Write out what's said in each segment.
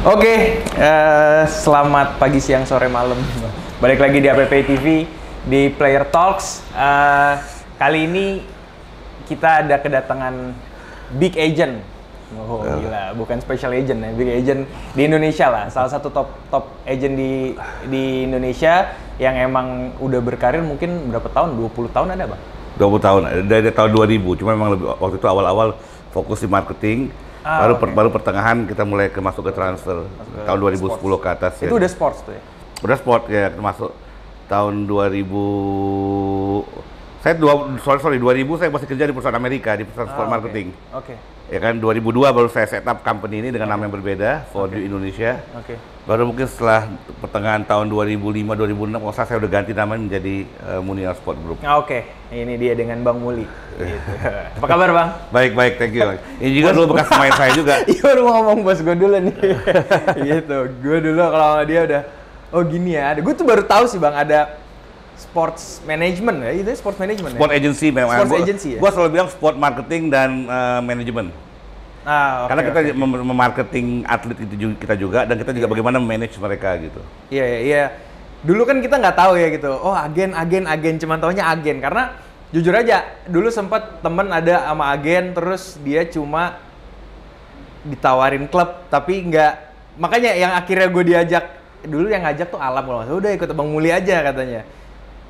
Oke, selamat pagi, siang, sore, malam. Balik lagi di APP TV di Player Talks. Kali ini kita ada kedatangan Big Agent. Oh gila, bukan special agent ya, Big Agent di Indonesia lah. Salah satu top agent di Indonesia yang emang udah berkarir mungkin berapa tahun? 20 tahun ada, Bang? 20 tahun, dari tahun 2000. Cuma memang waktu itu awal-awal fokus di marketing. Baru pertengahan kita mulai masuk ke transfer tahun 2010 sports. Ke atas. Itu udah sports tuh ya? Udah sport ya, termasuk tahun 2000. Saya 2000 saya masih kerja di perusahaan Amerika di perusahaan sport marketing. Oke. Ya kan 2002 baru saya set up company ini dengan nama yang berbeda, For You Indonesia. Baru mungkin setelah pertengahan tahun 2005-2006 saya udah ganti namanya menjadi Munial Sport Group. Ini dia dengan Bang Muli. Gitu. Apa kabar, Bang? Baik, thank you. Ini juga dulu bekas pemain saya juga. Iya, baru mau ngomong bos gue dulu nih. Gitu. Gue dulu kalau sama dia udah, oh gini ya. Gue tuh baru tahu sih, Bang, ada sports management ya, itu sports management. Sport agency memang. Sports agency ya. Gua selalu bilang sport marketing dan manajemen. Karena kita memarketing atlet itu kita juga, dan kita juga bagaimana manage mereka gitu. Iya. Dulu kan kita nggak tahu ya gitu. Oh, agen, cuman taunya agen. Karena jujur aja, dulu sempat temen ada sama agen, terus dia cuma ditawarin klub, tapi nggak. Makanya yang akhirnya gue diajak, dulu yang ngajak tuh Alam, kalau udah ikut Bang Muli aja katanya.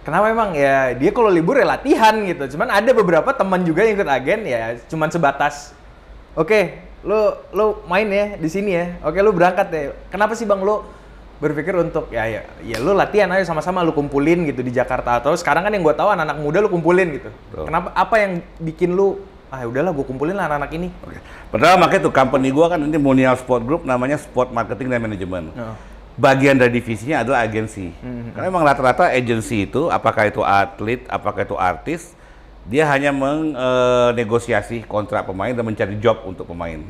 Kenapa emang ya dia kalau libur ya latihan gitu. Cuman ada beberapa teman juga yang ikut agen ya cuman sebatas oke, lu main ya di sini ya. Oke, lu berangkat deh. Kenapa sih Bang lu berpikir untuk ya lu latihan aja sama-sama lu kumpulin gitu di Jakarta, atau sekarang kan yang gue tahu anak-anak muda lu kumpulin gitu. Kenapa, apa yang bikin lu udahlah gue kumpulin lah anak-anak ini. Pertama makanya tuh company gua kan ini Munial Sport Group, namanya Sport Marketing dan Management. Bagian dari divisinya adalah agensi. Karena memang rata-rata agensi itu, apakah itu atlet, apakah itu artis, dia hanya menegosiasi kontrak pemain dan mencari job untuk pemain.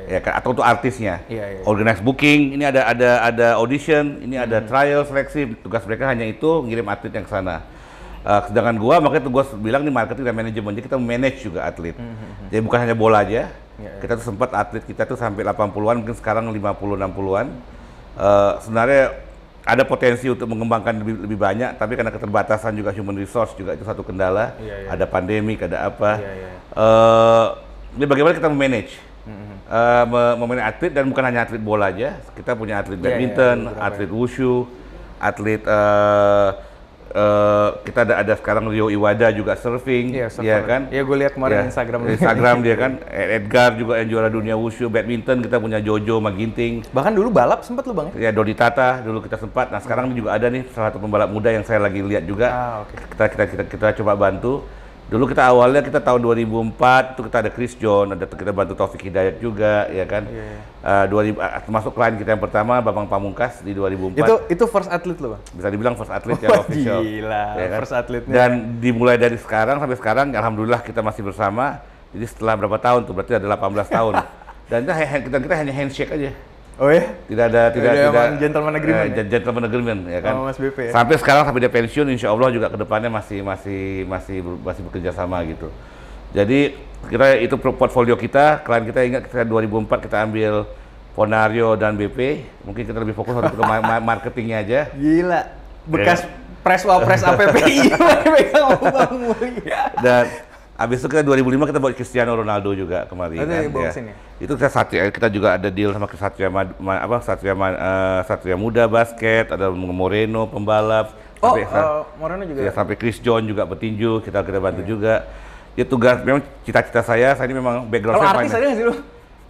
Ya kan, atau untuk artisnya. Organize booking, ini ada audition, ini ada trial, seleksi. Tugas mereka hanya itu, ngirim atlet yang ke sana. Sedangkan makanya gua bilang ini marketing dan manajemen, jadi kita manage juga atlet. Jadi bukan hanya bola aja. Kita tuh sempat atlet kita tuh sampai 80-an, mungkin sekarang 50-60-an. Sebenarnya ada potensi untuk mengembangkan lebih banyak, tapi karena keterbatasan juga human resource juga itu satu kendala. Ada pandemik, ada apa. Ini bagaimana kita memanage, memanage atlet, dan bukan hanya atlet bola aja. Kita punya atlet badminton, atlet wushu, atlet kita ada sekarang Rio Iwada juga surfing, ya kan? Iya, gue lihat kemarin Instagram dia kan. Edgar juga yang juara dunia wushu, badminton kita punya Jojo Maginting. Bahkan dulu balap sempat lu Bang ya? Ya, Dodi Tata dulu kita sempat. Nah sekarang juga ada nih salah satu pembalap muda yang saya lagi lihat juga. Kita coba bantu. Dulu kita awalnya tahun 2004 itu kita ada Chris John, kita bantu Taufik Hidayat juga, ya kan. 2000 termasuk klien kita yang pertama Bambang Pamungkas di 2004. Itu first atlet lo Bang? Bisa dibilang first atlet yang official. Gila, ya kan? First atletnya. Dan dimulai dari sekarang sampai sekarang alhamdulillah kita masih bersama. Jadi setelah berapa tahun tuh, berarti ada 18 tahun. Dan kita hanya handshake aja. Oh ya? Tidak gentleman agreement. Gentleman agreement, ya kan. Mas BP ya? Sampai sekarang, sampai dia pensiun, insya Allah juga kedepannya masih bekerja sama gitu. Jadi itu portfolio kita, klien kita ingat kita 2004 kita ambil Ponario dan BP. Mungkin kita lebih fokus untuk marketingnya aja. Gila, bekas pres APPI pegang Bang Muli. Dan abis itu kita 2005 kita buat Cristiano Ronaldo juga kemarin. Itu kita juga ada deal sama Satria Muda basket, ada Moreno pembalap. Moreno juga. Sampai Chris John juga petinju, kita bantu juga. Ya tugas memang cita-cita saya ini memang background saya. Kalau artis ada nggak sih lu?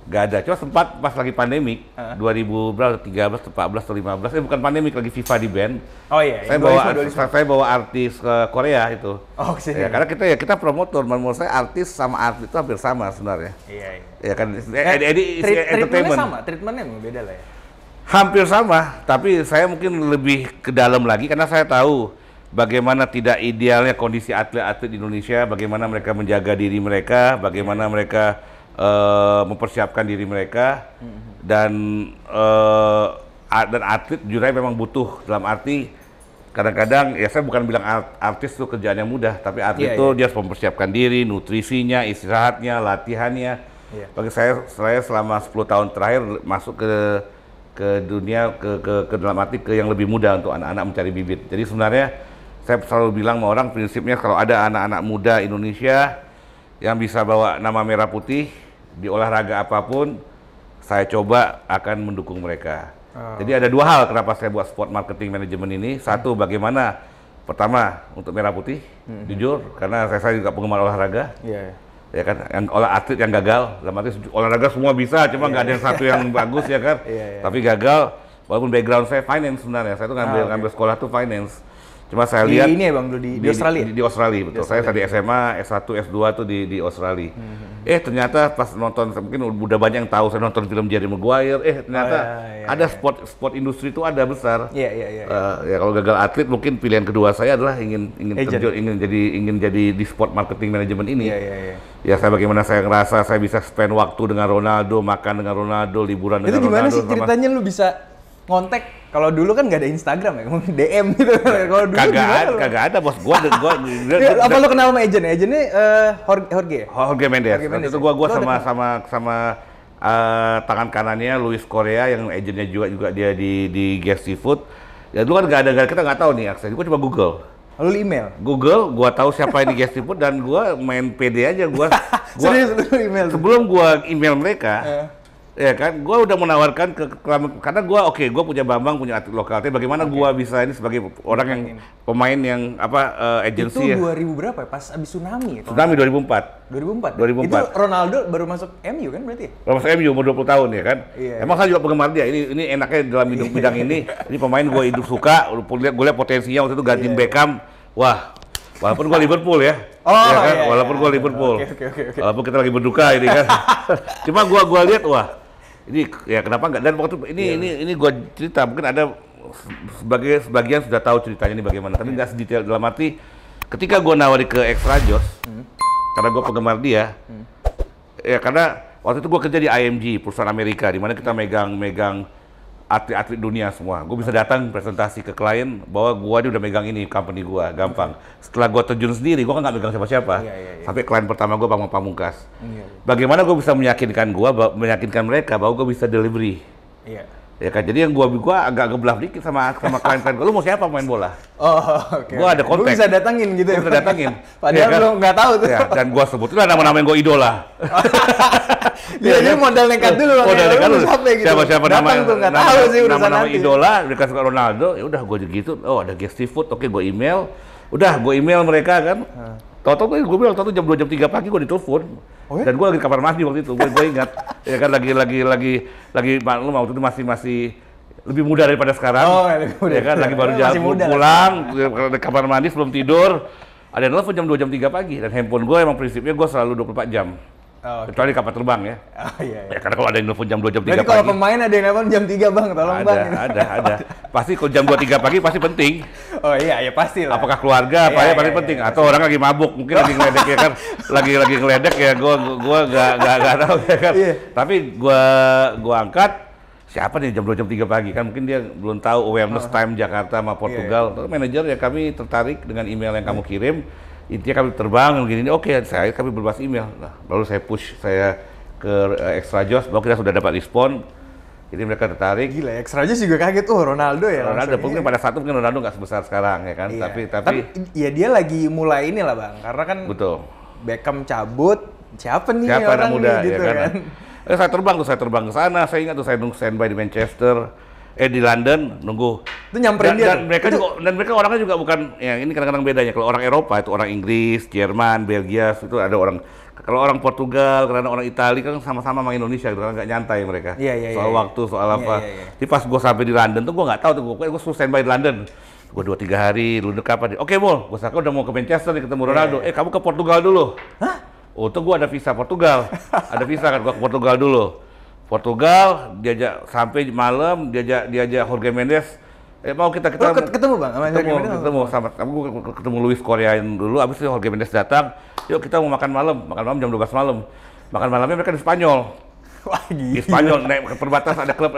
Gak ada, cuma sempat pas lagi pandemik 2013, 14 atau 15, bukan pandemik, lagi FIFA di band. Saya bawa artis ke Korea itu. Ya, karena kita promotor, menurut saya artis sama artis itu hampir sama sebenarnya. Ya kan, entertainment. Treatmentnya beda lah ya. Hampir sama, tapi saya mungkin lebih ke dalam lagi karena saya tahu bagaimana tidak idealnya kondisi atlet-atlet di Indonesia, bagaimana mereka menjaga diri mereka, bagaimana mereka mempersiapkan diri mereka, dan atlet jujur memang butuh, dalam arti kadang-kadang ya saya bukan bilang artis itu kerjaan yang mudah, tapi atlet itu dia harus mempersiapkan diri, nutrisinya, istirahatnya, latihannya. Bagi saya selama 10 tahun terakhir masuk ke ke dunia ke dalam arti ke yang lebih muda untuk anak-anak mencari bibit. Jadi sebenarnya saya selalu bilang sama orang prinsipnya kalau ada anak-anak muda Indonesia yang bisa bawa nama merah putih di olahraga apapun, saya coba akan mendukung mereka. Jadi ada dua hal kenapa saya buat sport marketing management ini. Satu, bagaimana pertama untuk merah putih, jujur karena saya juga penggemar olahraga. Ya kan, yang atlet yang gagal, dalam arti olahraga semua bisa, cuma nggak ada yang satu yang bagus ya kan. Tapi gagal, walaupun background saya finance sebenarnya, saya tuh ngambil sekolah tuh finance. Cuma saya lihat ini ya Bang, di Australia. Di Australia betul. Saya tadi SMA, S1, S2 tuh di Australia. Ternyata pas nonton, mungkin udah banyak yang tahu saya nonton film Jerry Maguire. Ternyata ada sport industri itu ada besar. Ya kalau gagal atlet mungkin pilihan kedua saya adalah ingin terjun, ingin jadi di sport marketing management ini. Ya saya bagaimana saya ngerasa saya bisa spend waktu dengan Ronaldo, makan dengan Ronaldo, liburan dengan Ronaldo. Itu gimana sih ceritanya lu bisa ngontek? Kalau dulu kan nggak ada Instagram ya, DM gitu. Kalau dulu kagak ada bos. Apa lu kenal sama agent? Agentnya Jorge. Jorge Mendes. Itu gua sama tangan kanannya Luis Korea yang agennya juga dia di Guest Seafood. Ya dulu kan kita nggak tahu nih akses. Gua coba Google. Lalu email. Google, gua tahu siapa ini Guest Seafood dan gua main pede aja Serius lu email. Sebelum gua email mereka. Ya kan, gue udah menawarkan karena gue punya Bambang, punya atlet lokal. Tapi bagaimana gue bisa ini sebagai orang yang pemain yang agensi itu 2000 berapa ya? Pas abis tsunami ya? Tsunami 2004. 2004. Itu Ronaldo baru masuk MU kan berarti? Baru masuk MU umur 20 tahun ya kan. Emang saya juga penggemar dia. Ini enaknya dalam bidang ini. Ini pemain gue hidup suka. Gue lihat potensinya waktu itu gantiin Beckham. Wah. Walaupun gue Liverpool ya, walaupun gue Liverpool, walaupun kita lagi berduka ini kan. Cuma gue lihat ini ya kenapa enggak, dan waktu ini gue cerita mungkin ada sebagian sudah tahu ceritanya ini bagaimana, tapi nggak sedetail dalam arti ketika gue nawari ke Extra Joss karena gue penggemar dia ya, karena waktu itu gue kerja di IMG perusahaan Amerika di mana kita megang atlet-atlet dunia semua. Gue bisa datang presentasi ke klien bahwa gue udah megang ini company gue, gampang. Setelah gue terjun sendiri, gue kan nggak megang siapa-siapa. Sampai klien pertama gue Bambang Pamungkas. Bagaimana gue bisa meyakinkan mereka bahwa gue bisa delivery. Ya kan, jadi yang gue agak ngeblaf dikit sama klien-klien gue. Lu mau siapa main bola? Gue ada kontak. Gue bisa datangin gitu ya? Bisa datangin. Padahal lu nggak tahu tuh. Ya, dan gue sebutlah nama-nama yang gue idola. Jadi modal nekat dulu. Modal nekat dulu. Siapa nama nggak tahu sih urusan nama nanti. idola, mereka suka Ronaldo, ya udah gue gitu. Oh ada Guest Seafood, oke gue email. Udah gue email mereka kan. Tau-tau gue bilang, jam 2 jam 3 pagi gue ditelepon. Dan gue lagi di kamar mandi waktu itu, gue ingat. Ya kan lagi maklum waktu itu masih lebih muda daripada sekarang. Ya kan lagi baru jalan pulang ke kamar mandi sebelum tidur. Ada yang telepon jam 2 jam 3 pagi dan handphone gue emang prinsipnya gue selalu 24 jam. Kecuali kapal terbang ya. Ya karena kalau ada yang nelfon jam 2 jam 3 pagi. Jadi kalau pemain ada yang nelfon jam 3 Bang, tolong Bang. Ada. Pasti kalau jam 2 3 pagi pasti penting. Oh iya, ya pasti lah. Apakah keluarga apa ya paling penting atau orang lagi mabuk, mungkin lagi ngeledek ya kan. Lagi ngeledek ya gua enggak tahu ya kan. Tapi gua angkat siapa nih jam 2 jam 3 pagi kan mungkin dia belum tahu awareness time Jakarta sama Portugal. Terus manajer ya kami tertarik dengan email yang kamu kirim. Intinya kami terbang begini, oke kami berbalas email. Nah, lalu saya push ke Extra Joss bahwa kita sudah dapat respon. Jadi mereka tertarik. Gila, Extra Joss juga kaget, Ronaldo ya. Ronaldo mungkin pada saat itu mungkin Ronaldo nggak sebesar sekarang ya kan. Tapi ya dia lagi mulai ini lah Bang, karena kan betul. Beckham cabut, siapa orang muda, nih gitu ya kan. Saya terbang ke sana, saya ingat tuh saya nunggu standby di Manchester. Di London nunggu. Itu nyamperin dia. Dan mereka orangnya juga bukan ya ini kadang-kadang bedanya. Kalau orang Eropa itu orang Inggris, Jerman, Belgia itu ada orang. Kalau orang Portugal, karena orang Italia kan sama-sama sama Indonesia gitu kan nggak nyantai mereka. Soal waktu, soal apa. Jadi pas gue sampai di London tuh gue nggak tahu tuh gue suruh standby di London. Gue 2-3 hari, lu kapan? Oke, Mul. Gue sangka udah mau ke Manchester nih ketemu Ronaldo. Kamu ke Portugal dulu. Hah? Untung gue ada visa Portugal. Ada visa kan gue ke Portugal dulu. Portugal diajak sampai malam diajak Jorge Mendes mau kita ketemu Bang ketemu Luis Korea dulu, habis itu Jorge Mendes datang, yuk kita mau makan malam jam 12 malam. Makan malamnya mereka di Spanyol. Wah, gila. Di Spanyol naik ke perbatasan ada klub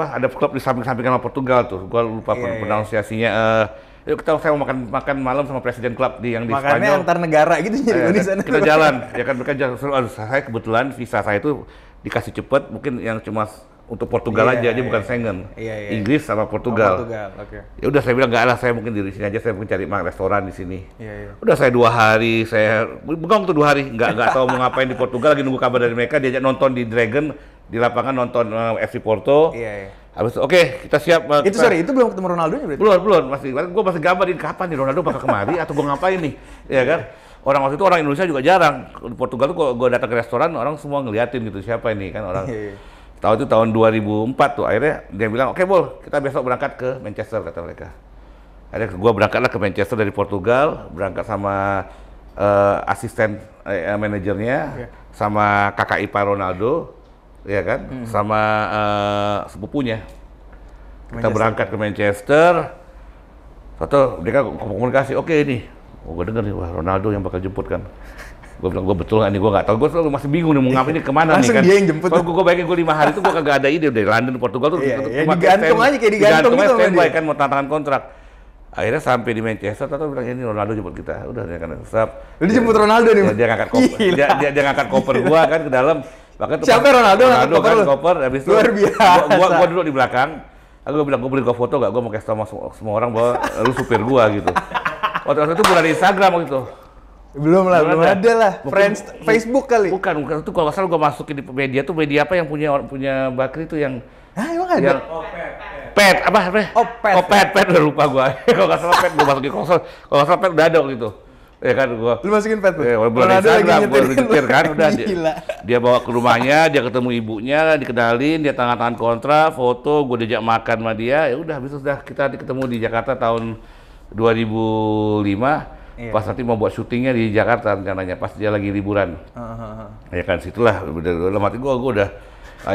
ada klub di samping-samping sama Portugal tuh. Gua lupa pronunciasinya. Yuk saya mau makan malam sama presiden klub yang di Spanyol. Makannya antar negara gitu jadi di sana. Kita jalan, ya kan mereka jalan. Saya kebetulan visa saya itu dikasih cepet, mungkin yang cuma untuk Portugal aja, dia bukan Schengen. Inggris sama Portugal. Ya udah saya bilang nggak lah, saya mungkin di sini aja, saya mungkin cari restoran di sini. Udah saya 2 hari, saya bengong tuh 2 hari, nggak tahu mau ngapain di Portugal, lagi nunggu kabar dari mereka, diajak nonton di Dragon, di lapangan nonton FC Porto. Habis itu, oke, kita siap. Itu belum ketemu Ronaldo-nya berarti? Belum, gue masih gambarin kapan nih Ronaldo bakal kemari atau gue ngapain nih, ya kan? Waktu itu orang Indonesia juga jarang. Di Portugal tuh gue datang ke restoran, orang semua ngeliatin gitu, siapa ini kan orang. Tahu itu tahun 2004 tuh, akhirnya dia bilang, oke Bol, kita besok berangkat ke Manchester, kata mereka. Akhirnya gue berangkatlah ke Manchester dari Portugal, berangkat sama asisten manajernya, sama kakak ipar Ronaldo, ya kan, sama sepupunya. Kita berangkat ke Manchester, satu mereka komunikasi, oke ini, gue denger nih, wah Ronaldo yang bakal jemput kan. Gue bilang, gue betul nggak nih, gue nggak tahu, gue selalu masih bingung nih mau ngapain nih, kemana nih kan. Dia yang jemput. Kalau gue bayangin gue 5 hari itu gue kagak ada ide, dari London, Portugal tuh digantung aja, kayak digantung gitu standby kan, mau tantangan kontrak. Akhirnya sampai di Manchester, tahu bilang ini Ronaldo jemput kita, udah dia kan stop. Lu dijemput Ronaldo nih? Dia ngangkat koper, dia ngangkat koper gue kan ke dalam. Siapa Ronaldo ngangkat kan koper, habis itu luar biasa. Gue duduk di belakang. Gue bilang, gue boleh gue foto gak? Gue mau kasih tau semua orang bahwa lu supir gue gitu. Waktu itu gue ada Instagram waktu itu. Belum ada lah. Friends, Facebook kali. Bukan itu kalau nggak salah gue masukin di media tuh, media apa yang punya Bakri itu yang. Emang ada? Pet apa? Pet udah lupa gue. Kalau nggak salah Pet gue masukin konsol. Kalau nggak salah Pet udah ada gitu. Ya kan gue. Lu masukin Pet tuh? Ya, bulan Instagram gue nyetir kan, udah dia bawa ke rumahnya, dia ketemu ibunya, dikenalin, dia tanda tangan kontrak, foto, gue diajak makan sama dia. Ya udah, habis itu sudah kita ketemu di Jakarta tahun 2005. Pas nanti mau buat syutingnya di Jakarta rencananya, pas dia lagi liburan. Ya kan, situlah dalam hati gue udah,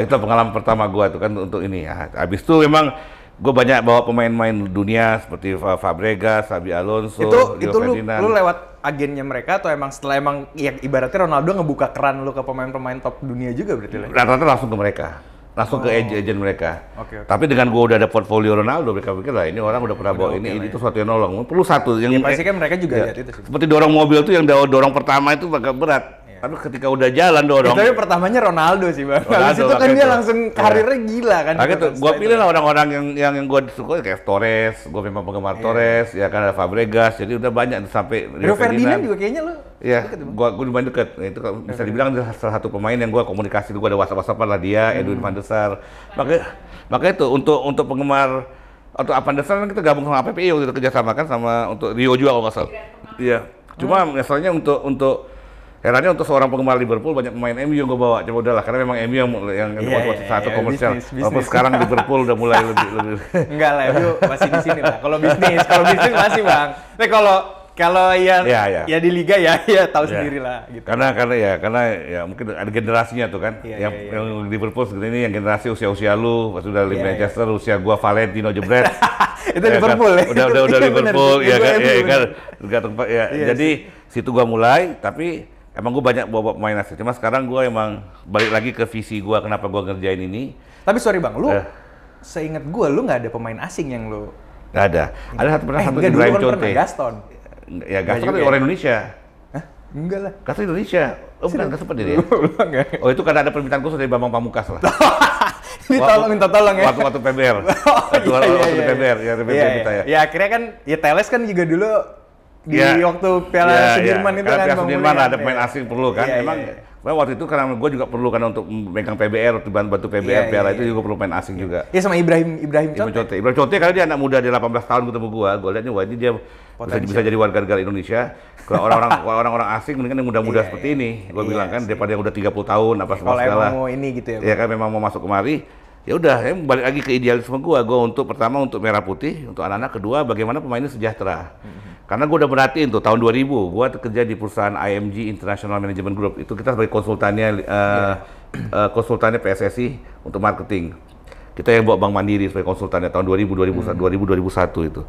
itu pengalaman pertama gue tuh kan untuk ini. Habis itu memang gue banyak bawa pemain-pemain dunia seperti Fabregas, Xabi Alonso, itu lu lewat agennya mereka atau emang setelah ya ibaratnya Ronaldo ngebuka keran lu ke pemain-pemain top dunia juga berarti lah? Rata-rata langsung ke mereka. Langsung ke agent mereka. Tapi dengan gue udah ada portfolio Ronaldo, mereka pikir lah ini orang udah pernah bawa ini itu sesuatu yang nolong. Perlu satu yang pasti kan mereka juga lihat itu sih. Seperti dorong mobil tuh, yang dorong pertama itu agak berat. Tapi ketika udah jalan dorong. Tapi pertamanya Ronaldo sih Bang. Habis itu kan dia langsung karirnya gila kan. Gitu. Gue pilih lah orang-orang yang gue suka kayak Torres. Gue memang penggemar Torres, ya kan, ada Fabregas. Jadi udah banyak sampai Rio Ferdinand juga kayaknya lu. Iya, gue lumayan deket. Itu bisa dibilang salah satu pemain yang gue komunikasi, gue ada WhatsApp-WhatsAppan lah dia, Edwin van der Sar. Makanya itu untuk penggemar atau Van der Sar kan kita gabung sama APPI waktu itu, kerjasama kan sama untuk Rio juga kalau nggak salah. Iya. Cuma misalnya untuk herannya untuk seorang penggemar Liverpool banyak pemain MU yang gue bawa. Coba udahlah, karena memang MU yang buat satu komersial. Walaupun sekarang Liverpool udah mulai lebih. Enggak lah, MU masih di sini lah. Kalau bisnis masih Bang. Tapi kalau ya di liga ya tahu sendiri lah gitu. Karena ya mungkin ada generasinya tuh kan. Yang Liverpool segini ini yang generasi usia lu, pas udah di Manchester usia gua Valentino Jebret. Itu Liverpool ya. Udah Liverpool ya kan. Jadi situ gua mulai, tapi emang gue banyak bawa pemain asing. Cuma sekarang gue emang balik lagi ke visi gue kenapa gue ngerjain ini. Tapi sorry Bang, lu seingat gue lu nggak ada pemain asing yang lu. Nggak ada. Ada satu Ibrahim Conte. Gaston. Ya Gaston kan orang Indonesia. Hah? Enggak lah. Gaston Indonesia. Oh bukan, Gaston seperti dia. Oh itu karena ada permintaan khusus dari Bambang Pamungkas lah. Minta tolong ya. Waktu PBR. Waktu PBR ya minta ya. Ya akhirnya kan ya Teles kan juga dulu di waktu Piala Sudirman itu kan. Piala Sudirman ada pemain asing perlu kan. Emang waktu itu karena gue juga perlu kan untuk megang PBR, bantu PBR Piala itu juga perlu pemain asing juga. Iya sama Ibrahim Conte. Ibrahim Conte karena dia anak muda, dia 18 tahun ketemu gue lihat nih wah ini dia bisa jadi warga negara Indonesia. Kalau orang-orang asing mendingan yang muda-muda seperti ini, gue bilang kan daripada yang udah 30 tahun apa segala. Kalau emang mau ini gitu ya. Iya kan memang mau masuk kemari. Ya udah, balik lagi ke idealisme gue untuk pertama untuk merah putih, untuk anak-anak, kedua bagaimana pemainnya sejahtera. Karena gue udah merhatiin tuh tahun 2000, gue kerja di perusahaan IMG International Management Group, itu kita sebagai konsultannya PSSI untuk marketing. Kita yang bawa Bank Mandiri sebagai konsultannya tahun 2001 itu.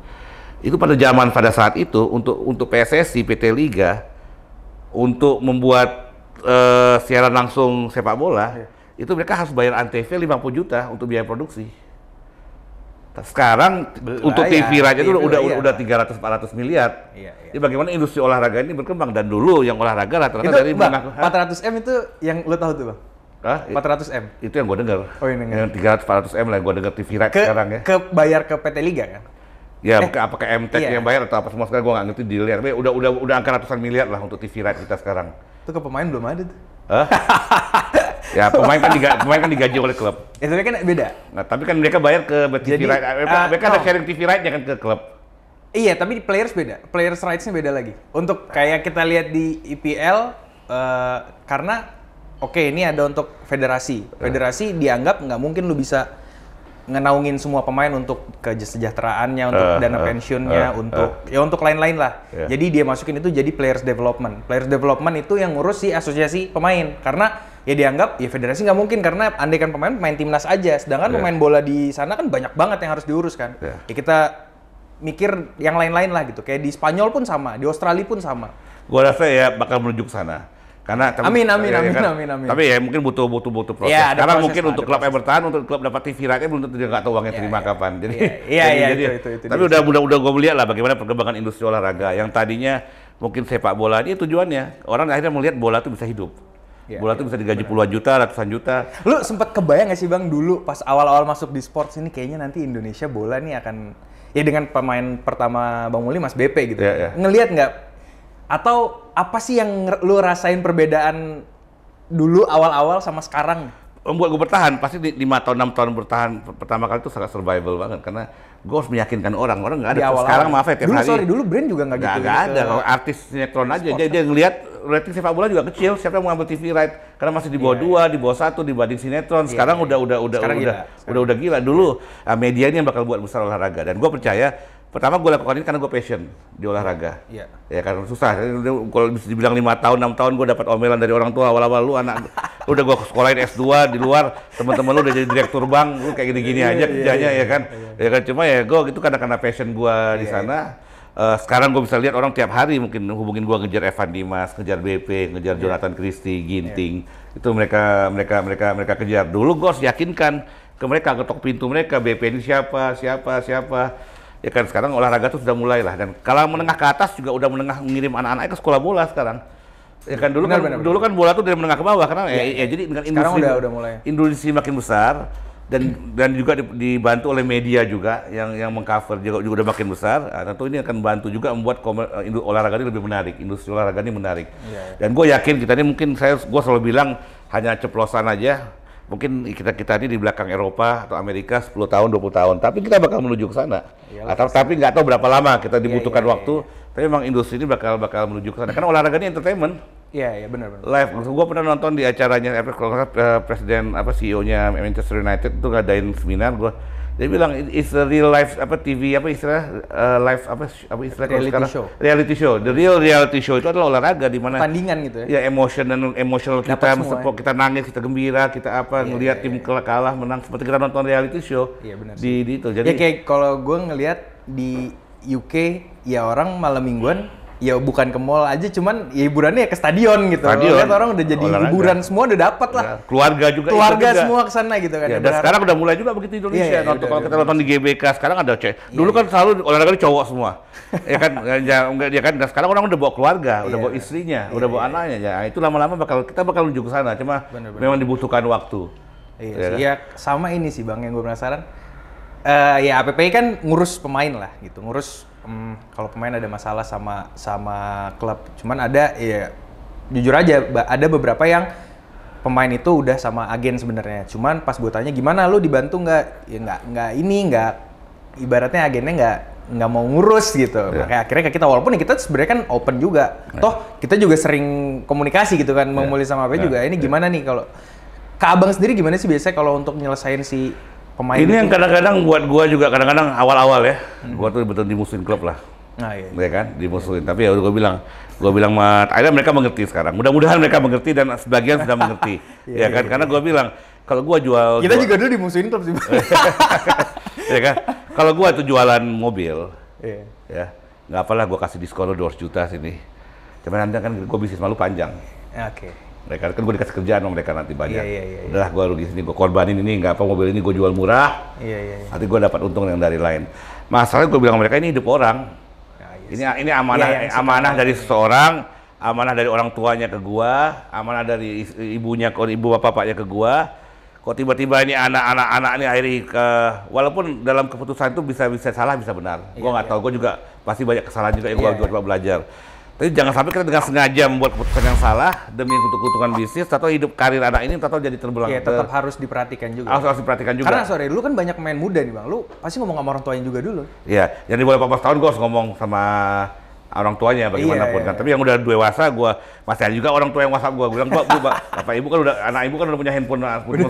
Itu pada saat itu untuk PSSI PT Liga untuk membuat siaran langsung sepak bola. Itu mereka harus bayar Antv 50 juta untuk biaya produksi. Sekarang untuk TV raja itu udah 300-400 miliar. Jadi bagaimana industri olahraga ini berkembang, dan dulu yang olahraga rata-rata dari 400M itu yang lo tahu tuh Bang? Hah? 400 M. Itu yang gue denger. Oh, ini yang 300-400 M lah yang gue denger TV Right sekarang ya. Bayar ke PT Liga kan? Ya, apa ke MTech iya. yang bayar atau apa semua sekarang gue nggak ngerti dealnya. Tapi udah angka ratusan miliar lah untuk TV Right kita sekarang. Itu ke pemain belum ada tuh. Hah? Ya pemain kan digaji oleh klub. Ya tapi kan beda. Nah, tapi kan mereka bayar ke TV Right. Mereka ada sharing TV Right ya kan ke klub. Iya, tapi players beda. Players rights-nya beda lagi. Untuk kayak kita lihat di IPL, karena oke, ini ada untuk federasi. Federasi dianggap nggak mungkin lu bisa ngenaungin semua pemain untuk kesejahteraannya, untuk dana pensiunnya, untuk lain-lain lah. Jadi dia masukin itu jadi players development. Players development itu yang ngurus si asosiasi pemain. Karena ya dianggap ya federasi nggak mungkin, karena andaikan pemain timnas aja. Sedangkan pemain bola di sana kan banyak banget yang harus diurus kan. Ya kita mikir yang lain-lain lah gitu. Kayak di Spanyol pun sama, di Australia pun sama. Gua rasa ya bakal menuju ke sana. Karena amin. Tapi ya mungkin butuh proses. Ya, sekarang mungkin untuk klub yang bertahan, untuk klub dapat TV right-nya belum tentu dia nggak tahu uangnya terima kapan. Jadi itu. Tapi udah gue melihat lah bagaimana perkembangan industri olahraga yang tadinya mungkin sepak bola ini tujuannya orang akhirnya melihat bola itu bisa hidup. Bola itu bisa digaji puluhan juta, ratusan juta. Lu sempet kebayang nggak sih Bang dulu pas awal-awal masuk di sports ini kayaknya nanti Indonesia bola nih akan ya dengan pemain pertama Bang Muli Mas BP gitu. Ngelihat nggak? Atau apa sih yang lu rasain perbedaan dulu awal-awal sama sekarang? Buat gue bertahan, pasti di 5 tahun, 6 tahun bertahan pertama kali itu sangat survival banget. Karena gue harus meyakinkan orang nggak ada. Sekarang maaf ya, tiap hari. Dulu brand juga nggak gitu. Nggak ada, kalau artis sinetron aja. Dia ngelihat rating sepak bola juga kecil, siapa yang mau ambil TV right? Karena masih di bawah 2, di bawah 1 dibanding sinetron. Sekarang udah gila. Dulu media ini yang bakal buat besar olahraga. Dan gue percaya, pertama gue lakukan ini karena gue passion di olahraga. Ya karena susah. Kalau bisa dibilang 5 tahun, 6 tahun gue dapat omelan dari orang tua awal-awal lu udah gue sekolahin S2 di luar, teman-teman lu udah jadi direktur bank, lu kayak gini-gini aja kerjanya ya kan. Ya kan cuma ya gue itu karena passion gue di sana. Sekarang gue bisa lihat orang tiap hari mungkin hubungin gue ngejar Evan Dimas, ngejar BP, ngejar Jonathan Christie, Ginting. Itu mereka kejar. Dulu gue harus yakinkan ke mereka, ketok pintu mereka, BP ini siapa. Ya kan sekarang olahraga tuh sudah mulai lah, dan kalau menengah ke atas juga udah mengirim anak-anaknya ke sekolah bola sekarang. Ya kan dulu kan bola tuh dari menengah ke bawah karena jadi dengan industri udah mulai. Industri makin besar dan juga dibantu oleh media juga yang mengcover juga udah makin besar. Tentu ini akan membantu juga membuat olahraga ini lebih menarik, industri olahraga ini menarik. Dan gue yakin kita ini mungkin gue selalu bilang hanya ceplosan aja. Mungkin kita ini di belakang Eropa atau Amerika 10 tahun, 20 tahun, tapi kita bakal menuju ke sana. Tapi nggak tahu berapa lama kita dibutuhkan waktu. Tapi memang industri ini bakal menuju ke sana. Karena olahraga ini entertainment. Iya, benar. Live. Gua pernah nonton di acaranya presiden CEO-nya Manchester United itu ngadain seminar. Dia bilang it's a real life TV live reality show. The real reality show itu adalah olahraga di mana tandingan gitu ya. Ya emotional kita support, kita nangis, kita gembira, kita ngelihat tim kalah menang seperti kita nonton reality show. Iya benar. Di itu. Jadi ya kayak kalau gue ngelihat di UK ya orang malam mingguan ya bukan ke mall aja, cuman ya hiburannya ya ke stadion gitu. Lihat orang udah jadi olahraga. Hiburan semua udah dapat lah. Ya, keluarga semua kesana gitu kan. Ya, dan sekarang udah mulai juga begitu Indonesia. Kalau kita nonton di GBK sekarang ada Dulu kan selalu olahraga cowok semua. Ya kan, dan sekarang orang udah bawa keluarga, udah bawa istrinya, udah bawa anaknya. Ya itu lama-lama kita bakal menuju ke sana. Cuma memang dibutuhkan waktu. Iya, sama ini sih Bang yang gue penasaran. Ya APPI kan ngurus pemain lah gitu, ngurus kalau pemain ada masalah sama klub, cuman ada ya jujur aja ada beberapa yang pemain itu udah sama agen sebenarnya, cuman pas gue tanya gimana lu dibantu nggak, ya nggak ibaratnya agennya nggak mau ngurus gitu. Kayak akhirnya kita walaupun kita sebenarnya kan open juga, toh kita juga sering komunikasi gitu kan, memulai sama apa juga ini gimana nih kalau ke Abang sendiri gimana sih biasanya kalau untuk nyelesain si pemain ini itu? Yang kadang-kadang buat gua juga kadang-kadang awal-awal ya, gua tuh betul dimusuhin klub lah. Ya kan, dimusuhin. Tapi ya gua bilang akhirnya mereka mengerti sekarang. Mudah-mudahan mereka mengerti dan sebagian sudah mengerti. Ya kan, karena gua bilang kalau gua jual kita juga dulu dimusuhin klub sih. Ya kan, kalau gua tuh jualan mobil, ya nggak apalah gua kasih diskon 200 juta sini. Cuman nanti kan gua bisnis malu panjang. Mereka kan gue dikasih kerjaan sama mereka nanti banyak. Udahlah gue rugi sini, gue korbanin ini, nggak apa mobil ini gue jual murah. Nanti gue dapat untung yang dari lain. Masalahnya gue bilang mereka ini hidup orang. Ini amanah dari seseorang. amanah dari orang tuanya ke gua, amanah dari ibunya ke ibu bapaknya ke gua. Kok tiba-tiba ini anak-anak ini akhirnya walaupun dalam keputusan itu bisa salah bisa benar. Gua nggak tahu, gua juga pasti banyak kesalahan juga yang gua coba belajar. Tapi jangan sampai kita dengan sengaja membuat keputusan yang salah demi untuk keuntungan bisnis atau hidup karir anak ini atau jadi terbelang. Iya, tetap harus diperhatikan juga. Harus diperhatikan juga. Karena sorry, lu kan banyak pemain muda nih bang, lu pasti ngomong sama orang tuanya juga dulu. Iya, yang di bawah 14 tahun gua harus ngomong sama orang tuanya bagaimanapun kan. Tapi yang udah dewasa gua masih ada juga orang tua yang WhatsApp gua bilang, Bapak Ibu kan udah anak Ibu kan udah punya handphone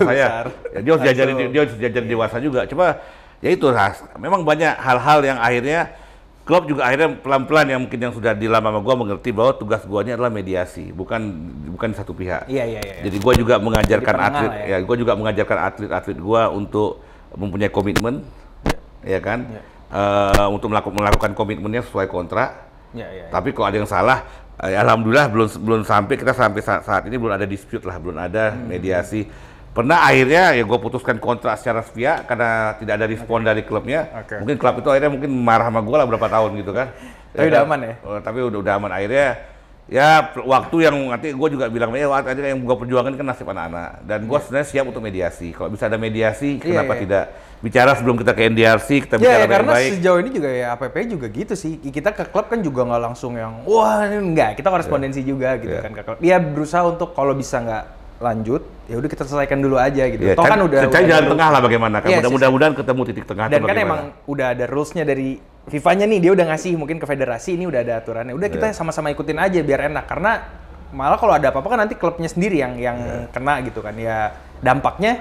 saya. Ya, dia harus diajarin dewasa juga. Coba ya itu memang banyak hal-hal yang akhirnya klub juga akhirnya pelan-pelan yang mungkin yang sudah dilama sama gua mengerti bahwa tugas gua ini adalah mediasi, bukan satu pihak. Iya. Jadi gua juga mengajarkan atlet gua juga mengajarkan atlet-atlet gua untuk mempunyai komitmen, ya kan? Untuk melakukan komitmennya sesuai kontrak. Tapi kalau ada yang salah, alhamdulillah belum sampai saat ini belum ada dispute lah, belum ada mediasi. Pernah akhirnya ya gue putuskan kontrak secara sepihak karena tidak ada respon dari klubnya. Mungkin klub itu akhirnya mungkin marah sama gue lah berapa tahun gitu kan. Tapi udah aman ya? Tapi udah aman akhirnya. Ya waktu yang nanti gue juga bilang, yang gue perjuangkan kan nasib anak-anak. Dan gue sebenarnya siap untuk mediasi. Kalau bisa ada mediasi, kenapa tidak bicara sebelum kita ke NDRC, kita bicara baik-baik. Karena sejauh ini juga ya APP juga gitu sih. Kita ke klub kan juga nggak langsung yang, wah ini enggak. Kita korespondensi juga gitu kan ke klub. Dia berusaha untuk kalau bisa nggak lanjut, ya udah kita selesaikan dulu aja gitu. Toh kan udah jalan tengah lah bagaimana kan. Mudah-mudahan ketemu titik tengah. Dan kan emang udah ada rules-nya dari FIFA-nya nih, dia udah ngasih mungkin ke federasi, ini udah ada aturannya. Udah kita sama-sama ikutin aja biar enak. Karena malah kalau ada apa-apa kan nanti klubnya sendiri yang kena gitu kan. Ya dampaknya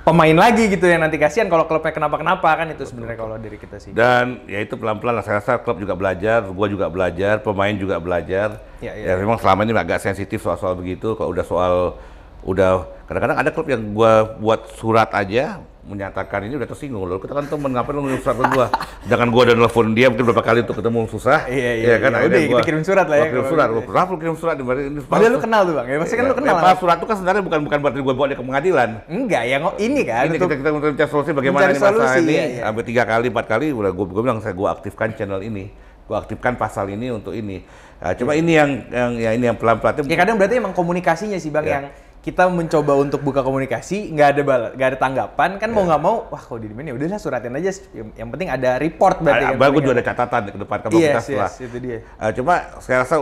pemain lagi gitu yang nanti kasihan kalau klubnya kenapa-kenapa kan itu sebenarnya kalau dari kita sih. Dan ya itu pelan-pelan lah, saya rasa klub juga belajar, gua juga belajar, pemain juga belajar. Ya memang selama ini agak sensitif soal begitu. Kalau udah kadang-kadang ada klub yang gua buat surat aja menyatakan ini udah tersinggung loh. Kita kan temen, ngapain lu ngirim surat ke gua? Jangan gua udah nelfon dia mungkin berapa kali untuk ketemu susah. Iya kan. Udah kita kirim surat lah ya. Kirim surat. Kenapa lu kirim surat? Padahal lu kenal tuh bang. Ya pasti kan lu kenal. Surat itu kan sebenarnya bukan berarti gua bawa dia ke pengadilan. Enggak, ya ini kan. Ini kita mencari solusi bagaimana ini masalah ini. Sampai 3 kali 4 kali udah gua bilang gua aktifkan channel ini. Gua aktifkan pasal ini untuk ini. Nah, coba ini yang pelan-pelan. Ya kadang berarti emang komunikasinya sih bang yang kita mencoba untuk buka komunikasi, nggak ada tanggapan kan mau nggak mau, wah kalau di-diemin ya udahlah suratin aja. Yang penting ada report berarti. Bagus juga ada catatan ke depan kalau kita setelah. Itu dia. Cuma saya rasa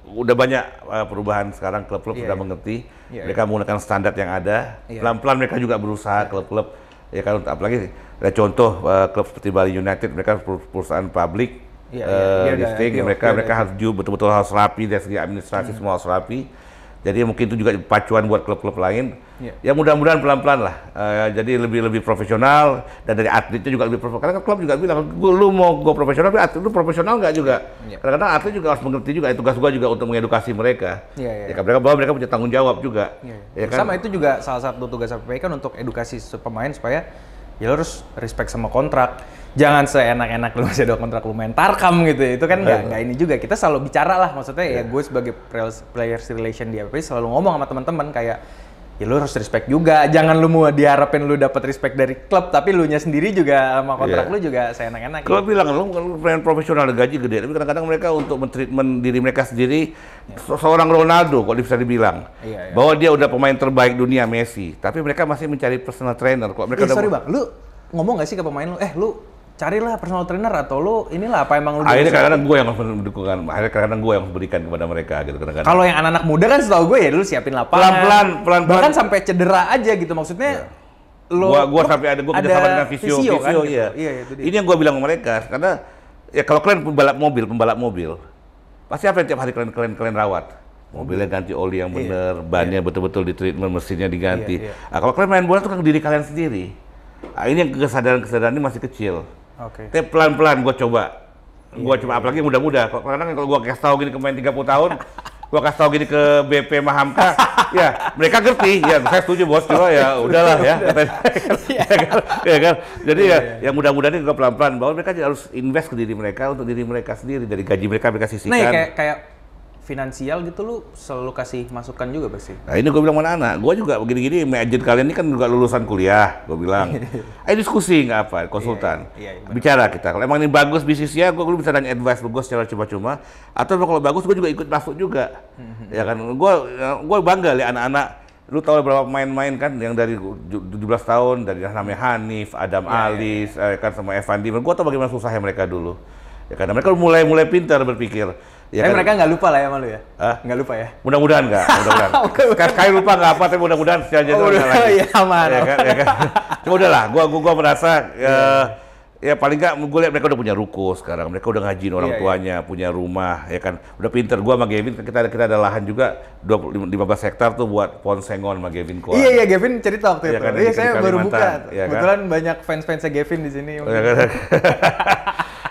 udah banyak perubahan sekarang, klub-klub sudah mengerti. Mereka menggunakan standar yang ada. Pelan-pelan mereka juga berusaha klub-klub ya kan, apalagi ada contoh klub seperti Bali United, mereka perusahaan publik. Listing mereka harus betul-betul harus rapi dari segi administrasi, semua harus rapi. Jadi mungkin itu juga pacuan buat klub-klub lain. Ya mudah-mudahan pelan-pelan lah. Jadi lebih profesional dan dari atletnya juga lebih profesional. Karena kan klub juga bilang, lu mau gue profesional, tapi atlet lu profesional nggak juga. Kadang-kadang atlet juga harus mengerti juga. Tugas gua juga untuk mengedukasi mereka. Ya kan mereka punya tanggung jawab juga. Ya kan? Sama itu juga salah satu tugas APP kan untuk edukasi pemain supaya ya lo harus respect sama kontrak. Jangan seenak-enak lu masih ada kontrak lu main tarkam gitu. Itu kan nggak ini juga. Kita selalu bicara lah, maksudnya ya gue sebagai players relation di APP selalu ngomong sama teman-teman kayak ya lu harus respect juga. Jangan lu mau diharapin lu dapat respect dari klub tapi lu nya sendiri juga sama kontrak lu juga seenak-enak. Kalau bilang lu pemain profesional gaji gede, tapi kadang-kadang mereka untuk mentreatment diri mereka sendiri seorang Ronaldo kok bisa dibilang bahwa dia udah pemain terbaik dunia Messi, tapi mereka masih mencari personal trainer. Kok mereka sorry bang, lu ngomong nggak sih ke pemain lu, lu carilah personal trainer atau lu inilah apa emang lu akhirnya kadang-kadang gue yang harus mendukungkan, akhirnya kadang-kadang gue yang harus berikan kepada mereka gitu kadang-kadang. Kalau yang anak-anak muda kan setahu gue ya dulu siapin lapangan pelan-pelan bahkan sampai cedera aja gitu maksudnya. Gua sampai ada kerjasama dengan visio kan, gitu. Iya itu dia. Ini yang gue bilang ke mereka karena ya kalau kalian pembalap mobil pasti apa yang tiap hari kalian rawat, mobilnya ganti oli yang bener, bannya betul-betul di treatment, mesinnya diganti. Nah, kalau kalian main bola itu kan diri kalian sendiri. Nah, ini yang kesadaran ini masih kecil. Tapi pelan-pelan gue coba, apalagi muda-muda. Kadang-kadang kalau gue kasih tahu gini ke main 30 tahun, gue kasih tahu gini ke BP Mahamka, ya mereka ngerti. Ya saya setuju bos, cuma ya udahlah ya. Ya kan. Jadi yang mudah-mudahan ini juga pelan-pelan bahwa mereka harus invest ke diri mereka untuk diri mereka sendiri, dari gaji mereka sisihkan. Nah, kayak finansial gitu lu selalu kasih masukan juga pasti. Nah ini gue bilang mana anak, gue juga begini-gini, agent kalian ini kan juga lulusan kuliah, gue bilang. Ayo diskusi nggak apa, konsultan. Iya, bicara kita, kalau emang ini bagus bisnisnya, gue bisa nanya advice lu gue secara cuma-cuma. Atau kalau bagus, gue juga ikut masuk juga. Ya kan, gue bangga lihat anak-anak. Lu tahu berapa pemain-pemain kan yang dari 17 tahun, dari yang namanya Hanif, Adam Alis, kan sama Evandi. Gue tahu bagaimana susahnya mereka dulu. Ya kan, mereka mulai pintar berpikir. Ya kan? Mereka nggak lupa lah ya malu ya? Nggak lupa ya? Mudah-mudahan nggak, mudah-mudahan. Sekali lupa nggak apa, tapi mudah-mudahan secara general nggak lagi. Iya, aman. Ya kan? Cuma udahlah, gua merasa ya paling nggak gue lihat mereka udah punya ruko sekarang, mereka udah ngajiin orang tuanya, punya rumah, ya kan, udah pinter. Gua sama Gavin kita ada lahan juga 15 hektar tuh buat pohon sengon sama Gavin Koan. Iya Gavin cerita waktu itu. Kan, Iya saya baru buka. Ya, kebetulan banyak fans-fansnya Gavin di sini. Ya, kan?